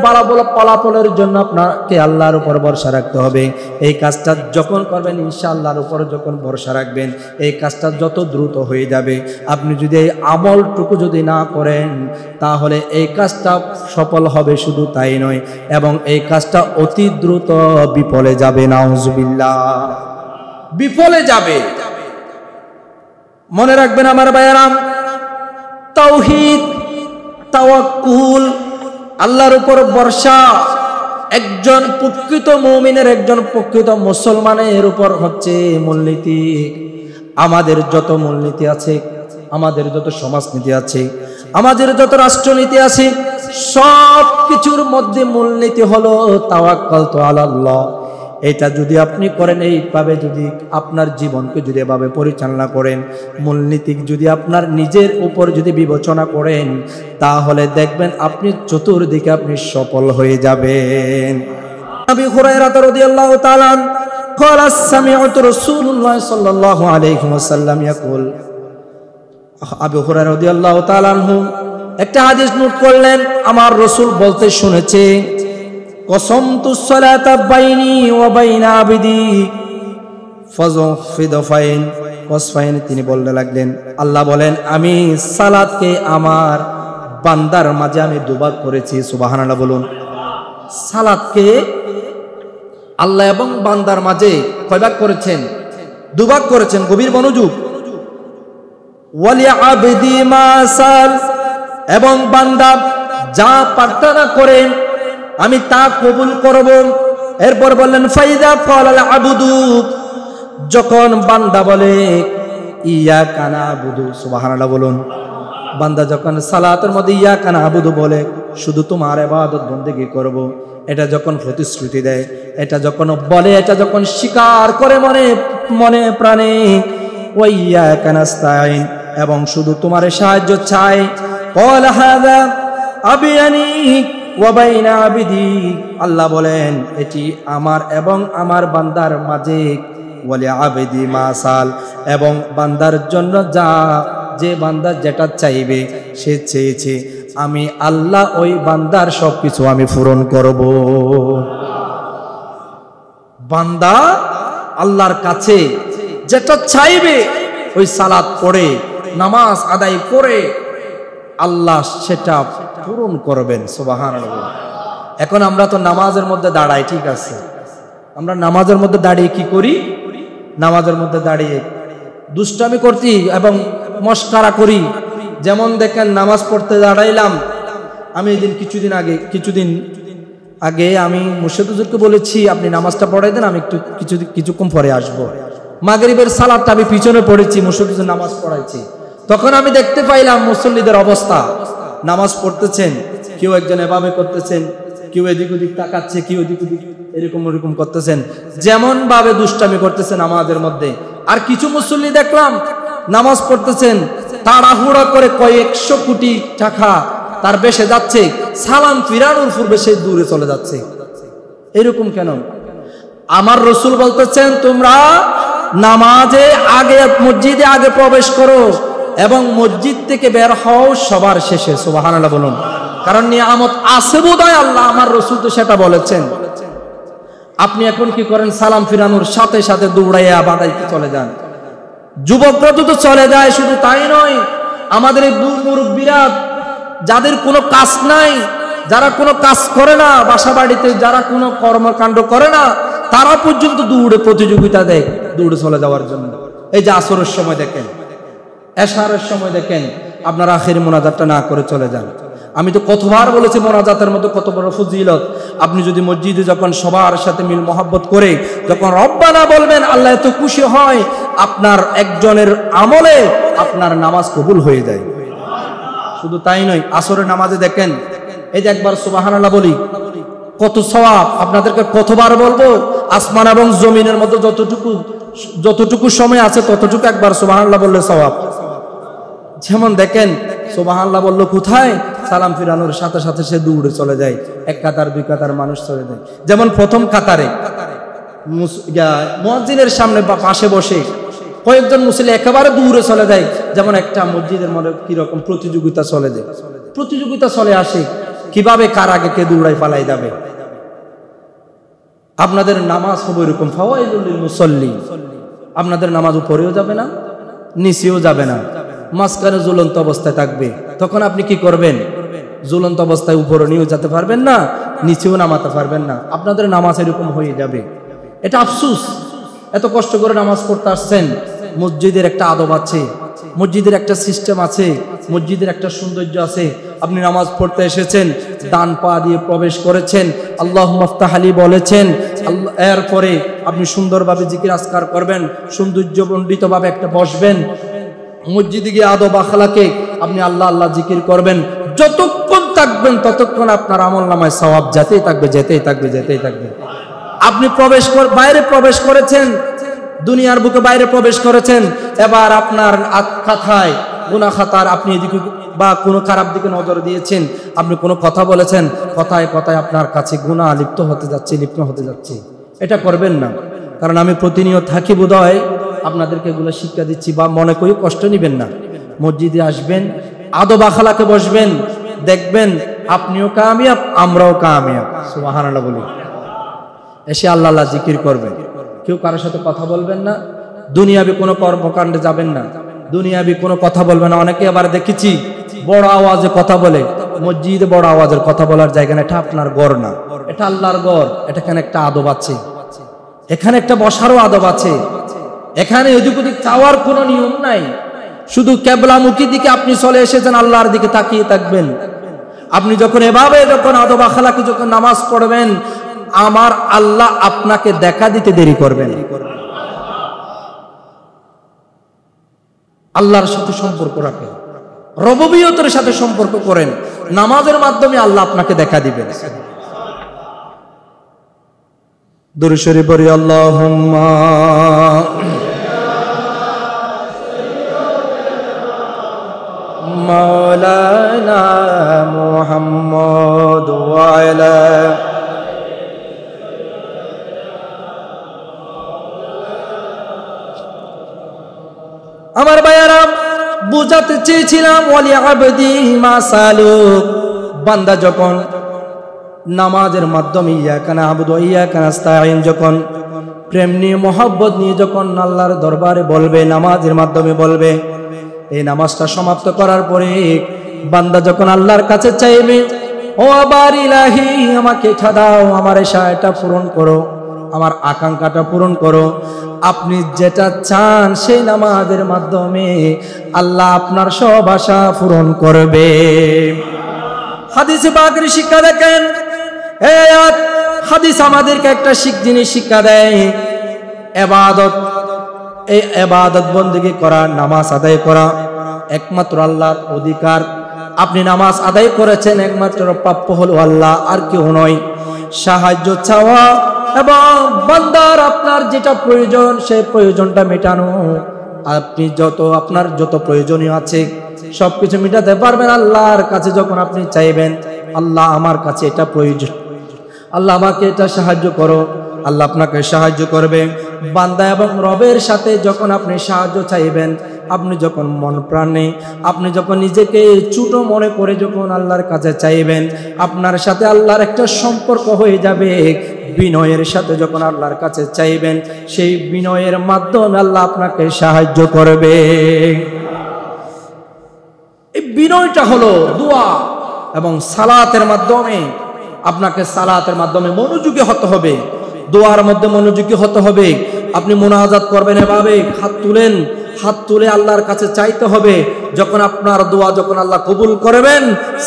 ফলাফলের জন্য আপনাকে আল্লাহর উপর ভরসা রাখতে হবে। এই কাজটা যখন করবেন ইনশাআল্লাহর উপর যখন ভরসা রাখবেন, এই কাজটা যত দ্রুত হয়ে যাবে। আপনি যদি এই আমলটুকু যদি না করেন, তাহলে এই কাজটা সফল হবে শুধু তাই নয়, এবং এই কাজটা অতি দ্রুত বিফলে যাবে। নাউজুবিল্লাহ, বিফলে যাবে। মনে রাখবেন আমার ভাইয়েরা, তাওহীদ, তাওয়াক্কুল, আল্লাহর উপর ভরসা একজন প্রকৃত মুমিনের, একজন প্রকৃত মুসলমানের উপর হচ্ছে মূলনীতি। আমাদের যত মূলনীতি আছে, আমাদের যত সমাজনীতি আছে, আমাদের যত রাষ্ট্রনীতি আছে, সব কিছুর মধ্যে মূলনীতি হলো তাওয়াক্কালতু আলাল্লাহ। এটা যদি আপনি করেন, এইভাবে যদি আপনার জীবনকে যদি এভাবে পরিচালনা করেন, মূলনীতি যদি আপনার নিজের উপর যদি বিবেচনা করেন, তাহলে দেখবেন আপনি চতুর্দিকে আপনি সফল হয়ে যাবেন। আবু হুরায়রা রাদিয়াল্লাহু তাআলা قال سمعت رسول الله صلى الله عليه وسلم يقول, আবু হুরায়রা রাদিয়াল্লাহু তাআলা আনহু একটা হাদিস নোট করলেন, আমার রাসূল বলতে শুনেছে, কসমতু সালাতা বাইনি ওয়া বাইনা আবদি ফাযফিদফাইন কসফাইন। তিনি বলতে লাগলেন, আল্লাহ বলেন, আমি সালাতকে আমার বান্দার মাঝে আমি দুভাগ করেছি। সুবহানাল্লাহ বলুন। সালাতকে আল্লাহ এবং বান্দার মাঝে কয় ভাগ করেছেন? দুভাগ করেছেন। গভীর মনোযোগ। ওয়ালি আবদি মা সাল, এবং বান্দা যা প্রার্থনা করে আমি তা কবুল করব। এরপর বললেন, ফাইদা ক্বালাল আবদু, যখন বান্দা বলে ইয়াকা নাবুদু, সুবহানাল্লাহ বলুন। বান্দা যখন সালাতের মধ্যে ইয়াকা নাবুদু বলে, শুধু তোমার ইবাদত বন্দেগী করব, এটা যখন প্রতিশ্রুতি দেয়, এটা যখন বলে, এটা যখন স্বীকার করে মনে মনে প্রাণে, ওয়া ইয়াকা নাস্তাইন, এবং শুধু তোমার সাহায্য চাই, ক্বালা হাযা আবিয়ানি ওয়া বাইনা আবদি, আল্লাহ বলেন এটি আমার এবং আমার বান্দার মাঝে, ওয়ালি আবদি মা সাল, এবং বান্দার জন্য যা যে বান্দা যেটা চাইবে সে চেয়েছে, আমি আল্লাহ ওই বান্দার সবকিছু আমি পূরণ করব। বান্দা আল্লাহর কাছে যেটা চাইবে, ওই সালাত পড়ে, নামাজ আদায় করে, আল্লাহ সেটা পূরণ করবেন। সুবহানাল্লাহ। এখন আমরা তো নামাজের মধ্যে দাঁড়াই, ঠিক আছে, আমরা নামাজের মধ্যে দাঁড়িয়ে কি করি? নামাজের মধ্যে দাঁড়িয়ে দুষ্টামি করছি এবং মস্কারা করি। যেমন দেখেন, নামাজ পড়তে দাঁড়াইলাম, আমি কিছুদিন আগে আমি মুর্শিদ হুজুরকে বলেছি আপনি নামাজটা পড়াই দেন, আমি কিছুক্ষণ পরে আসবো। মাগরিবের সালাতটা আমি পিছনে পড়েছি, মুর্শিদ হুজুর নামাজ পড়াইছি। তখন আমি দেখতে পাইলাম মুসল্লিদের অবস্থা, নামাজ পড়তেছেন, কেউ একজন এভাবে করতেছেন, কেউ এদিক ওদিক তাকাচ্ছে, কেউ এদিক ওদিক এরকম করতেছেন, যেমন ভাবে দুষ্টামি করতেছেন নামাজের মধ্যে। আর কিছু মুসল্লি দেখলাম নামাজ পড়তেছেন, তাড়াহুড়া করে কয়েকশো কোটি টাকা তার বেশে যাচ্ছে, সালাম ফিরানোর পূর্বে সে দূরে চলে যাচ্ছে। এরকম কেন? আমার রসুল বলতেছেন তোমরা নামাজে আগে, মসজিদে আগে প্রবেশ করো এবং মসজিদ থেকে বের হও সবার শেষে। সুবহানাল্লাহ বলুন। কারণ নিয়ামত আছে বোধহয় আল্লাহ, আমার রসুল তো সেটা বলেছেন। আপনি এখন কি করেন? সালাম ফিরানোর সাথে সাথে দৌড়াইয়া বাদাইতে চলে যান। যুবকরা তো চলে যায়, শুধু তাই নয়, আমাদের এই মুরব্বীরা যাদের কোনো কাজ নাই, যারা কোনো কাজ করে না, বাসা বাড়িতে যারা কোনো কর্মকাণ্ড করে না, তারা পর্যন্ত দৌড়ে প্রতিযোগিতা দেয় দৌড়ে চলে যাওয়ার জন্য। এই যে আসরের সময় দেখেন, এশারের সময় দেখেন, আপনারা আখির মোনাজাতটা না করে চলে যান। আমি তো কতবার বলেছি মোনাজাতের মধ্যে কত বড় ফজিলত। আপনি যদি মসজিদে যখন সবার সাথে মিল মহব্বত করে যখন রব্বানা বলবেন, আল্লাহ এত খুশি হয়, আপনার একজনের আমলে আপনার নামাজ কবুল হয়ে যায়। শুধু তাই নয়, আসরের নামাজে দেখেন, এই যে একবার সুবহানাল্লাহ বলি, কত সওয়াব। আপনাদেরকে কতবার বলবো, আসমান এবং জমিনের মধ্যে যতটুকু সময় আছে ততটুকু একবার সুবহানাল্লাহ বললে সওয়াব। যেমন দেখেন, সুবহানাল্লাহ বললো কোথায়? সালাম ফিরানোর সাথে সাথে সে দৌড়ে চলে যায়, এক কাতার দুই কাতার মানুষ চলে যায়। যেমন প্রথম কাতারে মুয়াজ্জিনের সামনে বা পাশে বসে কয়েকজন মুসল্লি একেবারে দূরে চলে যায়। যেমন একটা মসজিদের মধ্যে কিরকম প্রতিযোগিতা চলে যায়, প্রতিযোগিতা চলে আসে কিভাবে কার আগে কে দৌড়াই পালাই যাবে। আপনাদের নামাজ হবে এরকম, ফাওয়াইলুল লিল মুসাল্লি। আপনাদের নামাজ উপরেও যাবে না, নিচেও যাবে না, মাঝখানে ঝুলন্ত অবস্থায় থাকবে। তখন আপনি কি করবেন? ঝুলন্ত অবস্থায় উপরে নিয়েও যেতে পারবেন না, নিচেও নামাতে পারবেন না। আপনাদের নামাজ এরকম হয়ে যাবে। এটা আফসুস। এত কষ্ট করে নামাজ পড়তে আসছেন, মসজিদের একটা আদব আছে, মসজিদের একটা সিস্টেম আছে, মসজিদের একটা সৌন্দর্য আছে। আপনি নামাজ পড়তে এসেছেন, ডান পা দিয়ে প্রবেশ করেছেন, আল্লাহুম্মা ইফতাহলি বলেছেন, এরপরে আপনি সুন্দরভাবে জিকির আজকার করবেন, সৌন্দর্যমণ্ডিতভাবে একটা বসবেন, মসজিদে গিয়ে আদব আখলাকে আপনি আল্লাহ আল্লাহ জিকির করবেন। যতক্ষণ থাকবেন ততক্ষণ আপনার আমলনামায় সওয়াব যেতেই থাকবে, যেতেই থাকবে, যেতেই থাকবে। আপনি বাইরে প্রবেশ করেছেন, দুনিয়ার বুকে বাইরে প্রবেশ করেছেন, এবার আপনার খাতায় গুনাহ খাতার আপনি এদিকে বা কোনো খারাপ দিকে নজর দিয়েছেন, আপনি কোনো কথা বলেছেন, কথায় কথায় আপনার কাছে গুনাহ লিপ্ত হতে যাচ্ছে। এটা করবেন না। কারণ আমি প্রতিনিয়ত থাকি বোধহয় আপনাদেরকে এগুলো শিক্ষা দিচ্ছি, বা মনে করি কষ্ট নেবেন না। মসজিদে আসবেন, আদব আখলাকে বসবেন, দেখবেন আপনিও কামিয়াব, আমরাও কামিয়াব। সুবহানাল্লাহ বলি। এসে আল্লাহ আল্লাহ জিকির করবেন, কেউ কারোর সাথে কথা বলবেন না, দুনিয়াবি কোনো কর্মকাণ্ডে যাবেন না, দুনিয়াবি কোনো কথা বলবেন না। অনেকে আবার দেখেছি বড় আওয়াজে কথা বলে, মসজিদে বড় আওয়াজের কথা বলার জায়গা না, এটা আপনার ঘর না, এটা আল্লাহর ঘর। এখানে একটা আদব আছে, এখানে একটা বসারও আদব আছে, এখানে এদিক ওদিক চাওয়ার কোনো নিয়ম নাই। শুধু কেবলামুখী দিকে আপনি চলে এসেছেন, আল্লাহর দিকে তাকিয়ে থাকবেন। আপনি যখন এভাবে যখন আদব আখলাকে যখন নামাজ পড়বেন, আমার আল্লাহ আপনাকে দেখা দিতে দেরি করবেন। আল্লাহর সাথে সম্পর্ক রাখেন, রববিয়তের সাথে সম্পর্ক করেন, নামাজের মাধ্যমে আল্লাহ আপনাকে দেখা দিবেন। দুরূদ শরীফ পড়ি, আল্লাহুম্মা মাওলানা মুহাম্মদ ওয়া আলা আমার ভাইয়ারা, বুঝাতে চেয়েছিলাম ওয়ালি আবদি মা সালুক। বান্দা যখন নামাজের মাধ্যমে ইয়াকা না'বুদু ওয়া ইয়াকা নাস্তাঈন যখন প্রেম নিয়ে মহব্বত নিয়ে যখন আল্লাহর দরবারে বলবে, নামাজের মাধ্যমে বলবে, এই নামাজটা সমাপ্ত করার পরে বান্দা যখন আল্লাহর কাছে চাইবে, ও আবার ইলাহি আমাকে এটা দাও, আমার আশাটা পূরণ করো, আমার আকাঙ্ক্ষাটা পূরণ করো, আপনি যেটা চান সেই নামাজের মাধ্যমে আল্লাহ আপনার সব আশা পূরণ করবে। হাদিসে পাকের শিক্ষা দেখেন, এই আয়াত হাদিস আমাদেরকে একটা জিনিস শিক্ষা দেয়, ইবাদত, এই ইবাদত বন্দেগী করা, নামাজ আদায় করা একমাত্র আল্লাহর অধিকার। আপনি নামাজ আদায় করেছেন, একমাত্র প্রাপ্য হলো আল্লাহ, আর কেউ নয়। সাহায্য চাওয়া এবং বান্দার আপনার যেটা প্রয়োজন সেই প্রয়োজনটা মেটানো, আপনি আপনার যত প্রয়োজনীয় আছে সবকিছু মেটাতে পারবেন আল্লাহর কাছে যখন আপনি চাইবেন। আল্লাহ আমার কাছে এটা প্রয়োজন, আল্লাহ আমাকে এটা সাহায্য করো, আল্লাহ আপনাকে সাহায্য করবে। বান্দা এবং রবের সাথে যখন আপনি সাহায্য চাইবেন, আপনি যখন মন প্রাণে, আপনি যখন নিজেকে ছোট মনে করে যখন আল্লাহর কাছে চাইবেন, আপনার সাথে আল্লাহর একটা সম্পর্ক হয়ে যাবে। বিনয়ের সাথে যখন আল্লাহর কাছে চাইবেন, সেই বিনয়ের মাধ্যমে আল্লাহ আপনাকে সাহায্য করবে। এই বিনয়টা হলো দোয়া এবং সালাতের মাধ্যমে। আপনাকে সালাতের মাধ্যমে মনোযোগী হতে হবে, দোয়ার মধ্যে মনোযোগী হতে হবে। আপনি মুনাজাত করবেন এভাবে, হাত তুলে আল্লাহর কাছে চাইতে হবে। যখন আপনার দোয়া যখন আল্লাহ কবুল করবেন,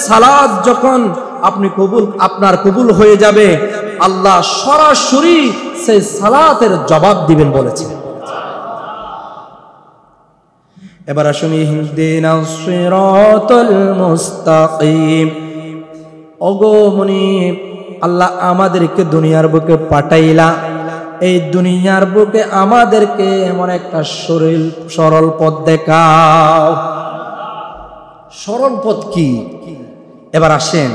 সালাত যখন আপনার কবুল হয়ে যাবে, আল্লাহ সরাসরি সেই সালাতের জবাব দিবেন বলেছেন। এবার আসুন, ইহদিনাস সিরাতাল মুস্তাকিম। ওগো মুনিব, আল্লাহ আমাদেরকে দুনিয়ার বুকে পাঠাইলা, এই দুনিয়ার বুকে আমাদেরকে এমন একটা সরল পথ দেখাও। সরল পথ কি? এবার আসেন,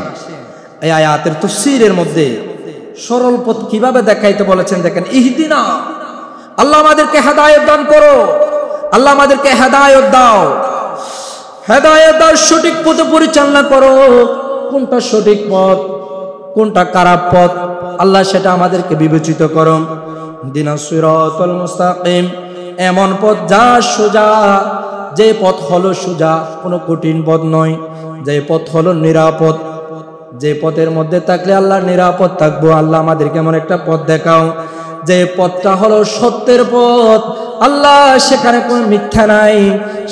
এই আয়াতের তাফসীরের মধ্যে সরল পথ কিভাবে দেখাইতে বলেছেন দেখেন। ইহদিনা, আল্লাহ আমাদেরকে হেদায়েত দান করো, আল্লাহ আমাদেরকে হেদায়েত দাও, হেদায়েত দাও, সঠিক পথে পরিচালনা করো। কোনটা সঠিক পথ, কোনটা খারাপ পথ, আল্লাহ সেটা আমাদেরকে বিবেচিত করো। ইহদিনাস সিরাতাল মুস্তাকিম, এমন পথ যা সোজা, যে পথ হলো সোজা, কোনো কঠিন পথ নয়, যে পথ হলো নিরাপদ, যে পথের মধ্যে থাকলে আল্লাহ নিরাপদ থাকবো। আল্লাহ আমাদেরকে এমন একটা পথ দেখাও যে পথটা হলো সত্যের পথ। আল্লাহ সেখানে কোনো মিথ্যা নাই,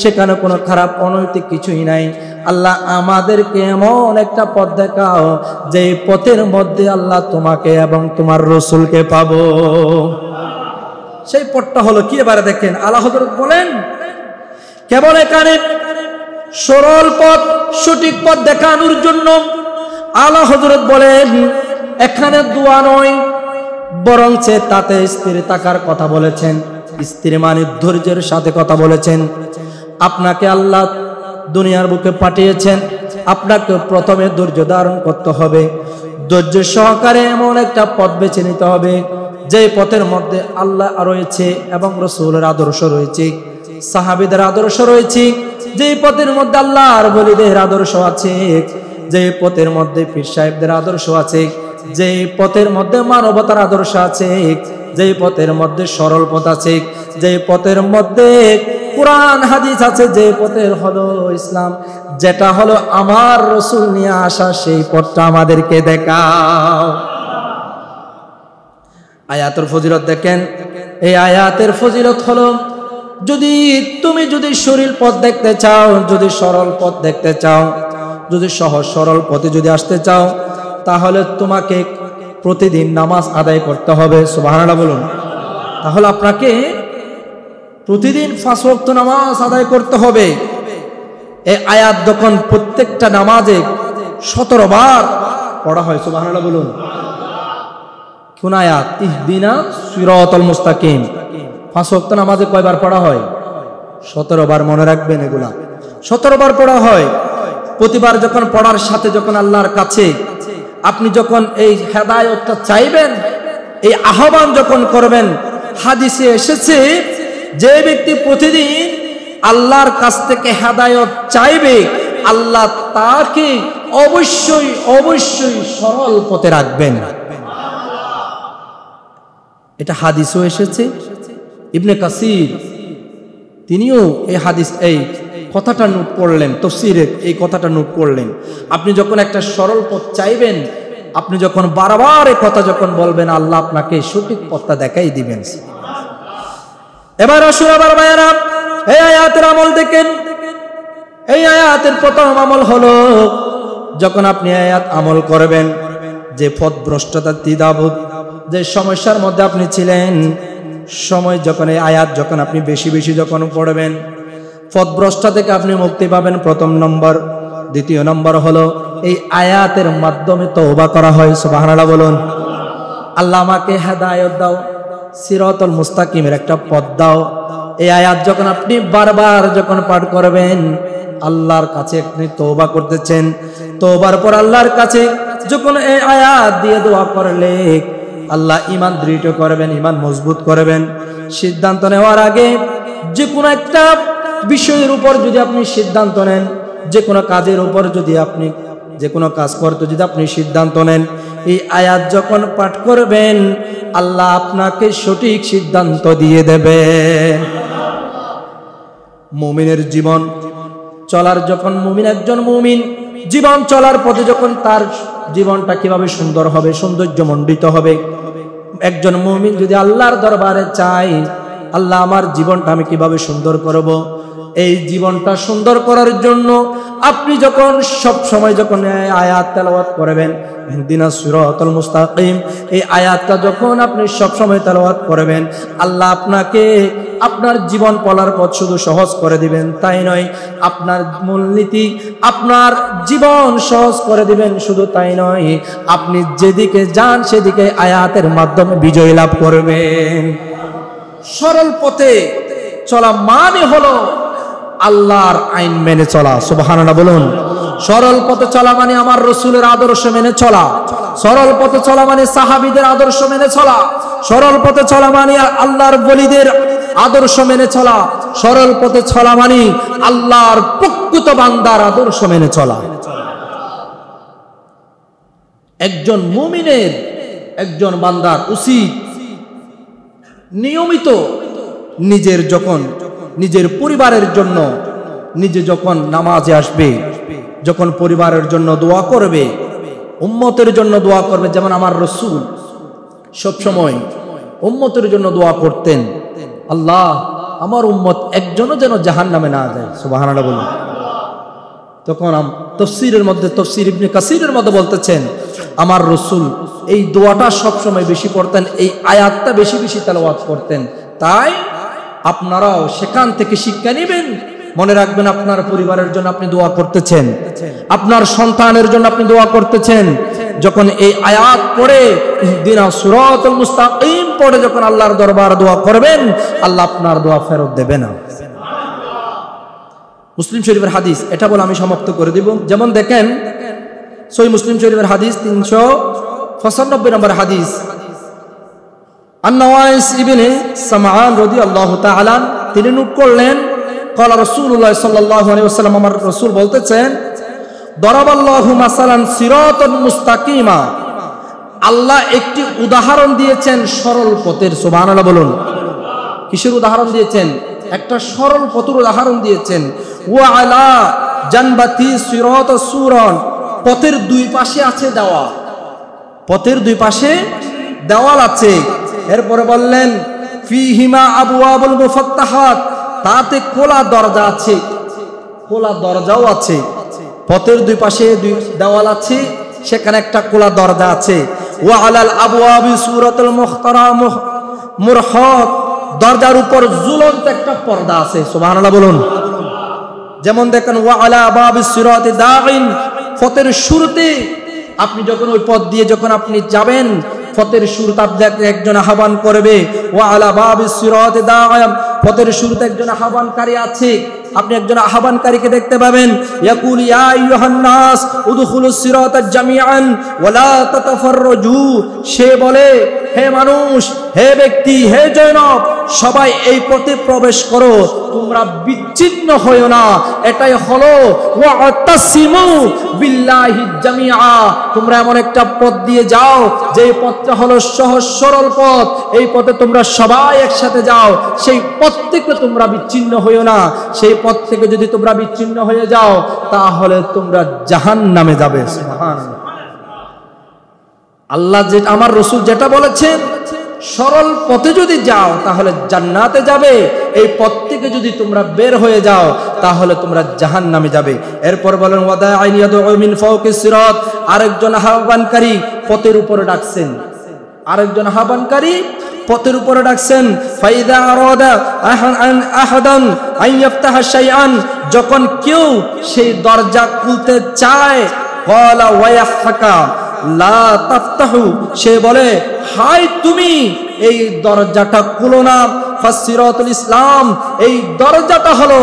সেখানে কোনো খারাপ অনৈতিক কিছুই নাই। আল্লাহ আমাদেরকে এমন একটা পথ দেখাও যে পথের মধ্যে আল্লাহ তোমাকে এবং তোমার রসুলকে পাবো। সেই পথটা হলো কি? এবারে দেখেন, আলা হযরত বলেন, কেবল এখানে সরল পথ, সঠিক পথ দেখানোর জন্য আলা হযরত বলেন এখানে দোয়া নয়, বরং তাতে স্থির থাকার কথা বলেছেন। স্থির মানে ধৈর্যের সাথে কথা বলেছেন। আপনাকে আল্লাহ দুনিয়ার বুকে পাঠিয়েছেন, আপনাকে প্রথমে ধৈর্য ধারণ করতে হবে, ধৈর্য সহকারে এমন একটা পথ বেছে নিতে হবে যে পথের মধ্যে আল্লাহ রয়েছে এবং রাসূলের আদর্শ রয়েছে, সাহাবীদের আদর্শ রয়েছে, যে পথের মধ্যে আল্লাহর ওলিদের আদর্শ আছে, যে পথের মধ্যে পীর সাহেবদের আদর্শ আছে, যে পথের মধ্যে মানবতার আদর্শ আছে, যে পথের মধ্যে সরল পথ আছে, যে পথের মধ্যে কুরআন হাদিস আছে, যে পথের হলো ইসলাম, যেটা হলো আমার রাসূল নিয়ে আসা, সেই পথটা আমাদেরকে দেখাও। আয়াতের ফজিলত দেখেন, এই আয়াতের ফজিলত হলো তুমি যদি সরল পথ দেখতে চাও, যদি সরল পথ দেখতে চাও, যদি সহজ সরল পথে যদি আসতে চাও, তাহলে তোমাকে প্রতিদিন নামাজ আদায় করতে হবে। সুবহানাল্লাহ বলুন। তাহলে আপনাকে প্রতিদিন 5 ওয়াক্ত নামাজ আদায় করতে হবে। এই আয়াত যখন প্রত্যেকটা নামাজে 17 বার পড়া হয়, সুবহানাল্লাহ বলুন। কোন আয়াত? ইহদিনাস সিরাতাল মুস্তাকিম। 5 ওয়াক্ত নামাজে কয়বার পড়া হয়? 17 বার। মনে রাখবেন, এগুলা 17 বার পড়া হয়। প্রতিবার যখন পড়ার সাথে যখন আল্লাহর কাছে আপনি যখন এই হেদায়েতটা চাইবেন, এই আহ্বান যখন করবেন, হাদিসে এসেছে যে ব্যক্তি প্রতিদিন আল্লাহর কাছ থেকে হেদায়েত চাইবে, আল্লাহ তাকে অবশ্যই অবশ্যই সরল পথে রাখবেন। এটা হাদিসও এসেছে। ইবনে কাসির তিনিও এই কথাটা নোট করলেন, তাফসীরে এই কথাটা নোট করলেন। আপনি যখন একটা সরল পথ চাইবেন, আপনি যখন বারবার এই কথা যখন বলবেন, আল্লাহ আপনাকে সঠিক পথটা দেখাই দিবেন। এবার আসুন আবার ভাইয়েরা, এই আয়াতের আমল দেখেন। এই আয়াতের প্রথম আমল হলো, যখন আপনি আয়াত আমল করবেন, যে পথভ্রষ্টতা দ্বিধাবোধ যে সমস্যার মধ্যে আপনি ছিলেন, সময় যখন এই আয়াত যখন আপনি বেশি বেশি যখন পড়বেন, পথভ্রষ্টা থেকে আপনি মুক্তি পাবেন, প্রথম নম্বর। দ্বিতীয় নম্বর হলো, এই আয়াতের মাধ্যমে তওবা করা হয়। সুবহানাল্লাহ বলুন। আল্লাহ আমাকে হেদায়েত দাও, সিরাতুল মুস্তাকিমের একটা পথ দাও। এই আয়াত যখন আপনি বারবার যখন পাঠ করবেন, আল্লাহর কাছে আপনি তওবা করতেছেন। তওবার পর আল্লাহর কাছে যখন এই আয়াত দিয়ে দোয়া করলে, আল্লাহ ঈমান দৃঢ় করবেন, ঈমান মজবুত করবেন। সিদ্ধান্ত নেওয়ার আগে যে কোনো একটা বিষয়ের উপর যদি আপনি সিদ্ধান্ত নেন, যে কোনো কাজের উপর যদি আপনি যে কোনো কাজ করতে যদি আপনি সিদ্ধান্ত নেন, এই আয়াত যখন পাঠ করবেন, আল্লাহ আপনাকে সঠিক সিদ্ধান্ত দিয়ে দেবেন। মুমিনের জীবন চলার যখন একজন মুমিন জীবন চলার পথে যখন তার জীবনটা কিভাবে সুন্দর হবে, সৌন্দর্যমণ্ডিত হবে, একজন মুমিন যদি আল্লাহর দরবারে চায়, আল্লাহ আমার জীবনটা আমি কিভাবে সুন্দর করব, এই জীবনটা সুন্দর করার জন্য আপনি যখন সব সময় যখন আয়াত তেলাওয়াত করবেন, ইহদিনাস সিরাতাল মুস্তাকিম, এই আয়াতটা যখন আপনি সব সময় তেলাওয়াত করবেন, আল্লাহ আপনাকে আপনার জীবন চলার পথ শুধু সহজ করে দিবেন, তাই নয়, আপনার মূলনীতি আপনার জীবন সহজ করে দিবেন। শুধু তাই নয়, আপনি যেদিকে যান সেদিকে আয়াতের মাধ্যমে বিজয় লাভ করবেন। সরল পথে চলা মানে হলো আল্লাহর আইন মেনে চলা। সুবহানাল্লাহ বলুন। সরল পথে চলা মানে আমার রাসূলের আদর্শ মেনে চলা। সরল পথে চলা মানে সাহাবীদের আদর্শ মেনে চলা। সরল পথে চলা মানে আল্লাহর ওলিদের আদর্শ মেনে চলা। সরল পথে চলা মানে আল্লাহর প্রকৃত বান্দার আদর্শ মেনে চলা। একজন মুমিনের, একজন বান্দার উচিত নিয়মিত নিজের পরিবারের জন্য, নিজে যখন নামাজে আসবে, যখন পরিবারের জন্য দোয়া করবে, উম্মতের জন্য দোয়া করবে। যেমন আমার রাসূল সবসময় উম্মতের জন্য দোয়া করতেন, আল্লাহ আমার উম্মত একজনও যেন জাহান্নামে না যায়। সুবহানাল্লাহ বলুন। তখন তাফসীরের মধ্যে, তাফসীর ইবনে কাসীরের মধ্যে বলতেছেন, আমার রাসূল এই দোয়াটা সবসময় বেশি পড়তেন, এই আয়াতটা বেশি বেশি তেলাওয়াত করতেন। তাই আপনারাও সেখান থেকে শিক্ষা নেবেন। মনে রাখবেন, আপনার পরিবারের জন্য আপনি দোয়া করতেছেন, আপনার সন্তানের জন্য আপনি দোয়া করতেছেন। যখন এই আয়াত পড়ে ইহদিনাস সিরাতাল মুস্তাকিম পড়ে যখন আল্লাহর দরবার দোয়া করবেন, আল্লাহ আপনার দোয়া ফেরত দেবে না। মুসলিম শরীফের হাদিস, এটা বলে আমি সমাপ্ত করে দিব। যেমন দেখেন, সহিহ মুসলিম শরীফের হাদিস 395 নম্বর হাদিস, আন-নওয়াইস ইবনে সামআন রাদিয়াল্লাহু তাআলা তিনি নোট করলেন, ক্বালা রাসূলুল্লাহ সাল্লাল্লাহু আলাইহি ওয়াসাল্লাম, আমার রাসূল বলতেছেন, দরাবাল্লাহু মাসালান সিরাতান মুস্তাকিমা, আল্লাহ একটি উদাহরণ দিয়েছেন সরল পথের। সুবহানাল্লাহ বলুন। কিসের উদাহরণ দিয়েছেন? একটা সরল পথের উদাহরণ দিয়েছেন। ওয়া আলা জানবাতি সিরাতাস সুরান, পথের দুই পাশে আছে দেওয়াল, পথের দুই পাশে দেওয়াল আছে। এরপরে বললেন, ফিহিমা আবওয়াবুল মুফাত্তাহাত, তাতে খোলা দরজা আছে, খোলা দরজাও আছে। পথের দুই পাশে দুই দেওয়াল আছে, সেখানে একটা খোলা দরজা আছে। ওয়া আলাল আবওয়াবি সূরাতুল মুরহাত, দরজার উপর ঝুলন্ত একটা পর্দা আছে। সুবহানাল্লাহ বলুন। যেমন দেখেন, ওয়া আলা বাবিস সিরাতি দাইন, পথের শুরুতে আপনি যখন ওই পথ দিয়ে যখন আপনি যাবেন, পথের শুরুতে আপনাকে একজন আহ্বান করবে। ওয়া আলা বাবিস সিরাতি দাইন, পথের শুরুতে একজন আহ্বানকারী আছে, আপনি একজন আহ্বানকারীকে দেখতে পাবেন। ইয়াকুল ইয়া আইয়ুহান নাস উদখুলুস সিরাতা জামিআন ওয়া লা তাতাফাররাজু, সে বলে, হে মানুষ, হে ব্যক্তি, হে জনগণ, সবাই এই পথে প্রবেশ করো, তোমরা বিচ্ছিন্ন হয়ো না। এটাই হলো ওয়াতাসিমু বিল্লাহি জামিআ। তোমরা এমন একটা পথ দিয়ে যাও যে পথটা হলো সহজ সরল পথ, এই পথে তোমরা সবাই একসাথে যাও। সেই পথ থেকে তোমরা বিচ্ছিন্ন হয়ো না। সেই পথ থেকে যদি তোমরা বিচ্ছিন্ন হয়ে যাও তাহলে তোমরা জাহান্নামে যাবে। সুবহানাল্লাহ। আল্লাহ যেটা, আমার রাসূল যেটা বলেছেন, সরল পথে যদি যাও তাহলে জান্নাতে যাবে, এই পথ থেকে যদি তোমরা বের হয়ে যাও তাহলে তোমরা জাহান্নামে যাবে। এরপর বলেন ওয়াদাইন ইয়াদউ মিন ফাওকিস সিরাত, আরেকজন আহ্বানকারী পথের উপরে ডাকছেন, আরেকজন আহ্বানকারী পথের উপরে ডাকছেন। ফাইদা আরাদা আহাদান আন ইফতাহা শাইআন, যখন কেউ সেই দরজা খুলতে চায়, ক্বালা ওয়াইহাকা লা তাফতাহু, সে বলে হায় তুমি এই দরজাটা খুলো না। ফাসসিরাতুল ইসলাম, এই দরজাটা হলো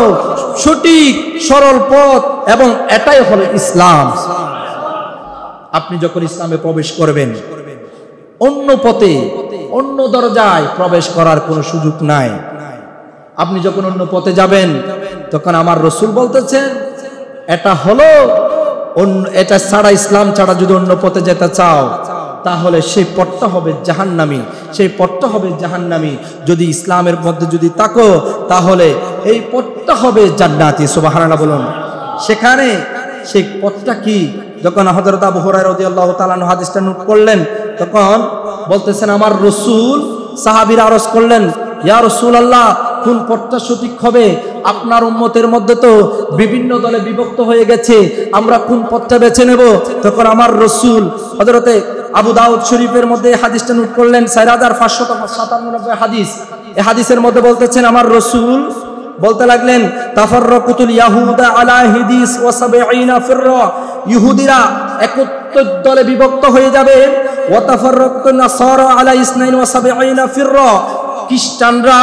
সঠিক সরল পথ এবং এটাই হলো ইসলাম। আপনি যখন ইসলামে প্রবেশ করবেন, অন্য পথে অন্য দরজায় প্রবেশ করার কোনো সুযোগ নাই। আপনি যখন অন্য পথে যাবেন তখন আমার রাসূল বলতেছেন এটা হলো এটা ছাড়া, ইসলাম ছাড়া যদি অন্য পথে যেতে চাও তাহলে সেই পথটা হবে জাহান্নামী, সেই পথটা হবে জাহান্নামী। যদি ইসলামের মধ্যে যদি থাকো তাহলে এই পথটা হবে জান্নাতি। সুবহানাল্লাহ বলুন। সেখানে সেই পথটা কি? যখন হযরত আবু হুরায়রা রাদিয়াল্লাহু তাআলা আনহু হাদিসটা নোট করলেন তখন বলতেছেন আমার রাসূল, সাহাবীরা আরজ করলেন ইয়া রাসূলুল্লাহ কোন পথটা সঠিক হবে? আপনার উম্মতের মধ্যে তো বিভিন্ন দলে বিভক্ত হয়ে গেছে, আমরা কোন পথটা বেছে নেব? তখন আমার রাসূল হযরতে আবু দাউদ শরীফের মধ্যে হাদিসটা নোট করলেন, 4597 হাদিস। এই হাদিসের মধ্যে বলতেছেন আমার রাসূল বলতে লাগলেন তাফাররাকুতুল ইয়াহুদা আলা হিদিস ওয়া 70 ফিররা, ইহুদিরা 71 দলে বিভক্ত হয়ে যাবে। ওয়া তাফাররাকুতুন নাসারা আলা 72 ফিররা, খ্রিস্টানরা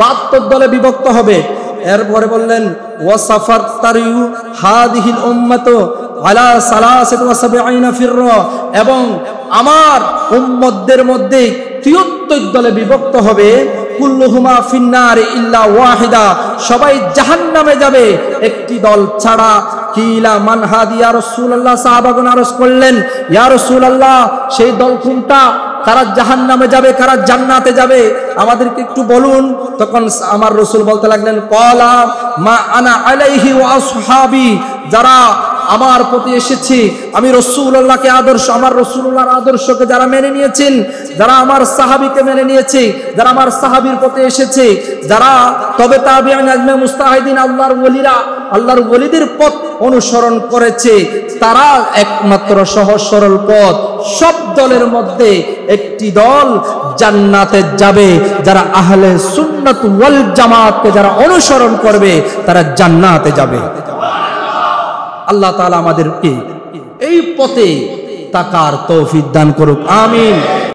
72 দলে বিভক্ত হবে। এরপরে বললেন ওয়া সাফারতারিউ হাদিহিল উম্মাতু আলা 73 ফিররা, এবং আমার উম্মতদের মধ্যে 73 দলে বিভক্ত হবে। কুল্লুহুমা ফিন্নার ইল্লা ওয়াহিদা, সবাই জাহান্নামে যাবে একটি দল ছাড়া। কিলা মান হাদি ইয়া রাসূলুল্লাহ, সাহাবাগণ আরজ করলেন ইয়া রাসূলুল্লাহ সেই দল কোনটা? কারা জাহান্নামে যাবে, কারা জান্নাতে যাবে, আমাদেরকে একটু বলুন। তখন আমার রাসূল বলতে লাগলেন ক্বালা মা আনা আলাইহি ওয়া আসহাবি, যারা আমার প্রতি এসেছে, আমি রাসূলুল্লাহকে আদর্শ, আমার রাসূলুল্লাহর আদর্শকে যারা মেনে নিয়েছেন, যারা আমার সাহাবীকে মেনে নিয়েছে, যারা আমার সাহাবীর প্রতি এসেছে, যারা তবে তাবিঈন আজমে মুস্তাহিদিন আল্লাহর ওলিরা, আল্লাহর ওলিদের পথ অনুসরণ করেছে, তারা একমাত্র সহজ সরল পথ। সব দলের মধ্যে একটি দল জান্নাতে যাবে, যারা আহলে সুন্নাত ওয়াল জামাতকে যারা অনুসরণ করবে তারা জান্নাতে যাবে। আল্লাহ তাআলা আমাদেরকে এই পথে তাকার তৌফিক দান করুক, আমিন।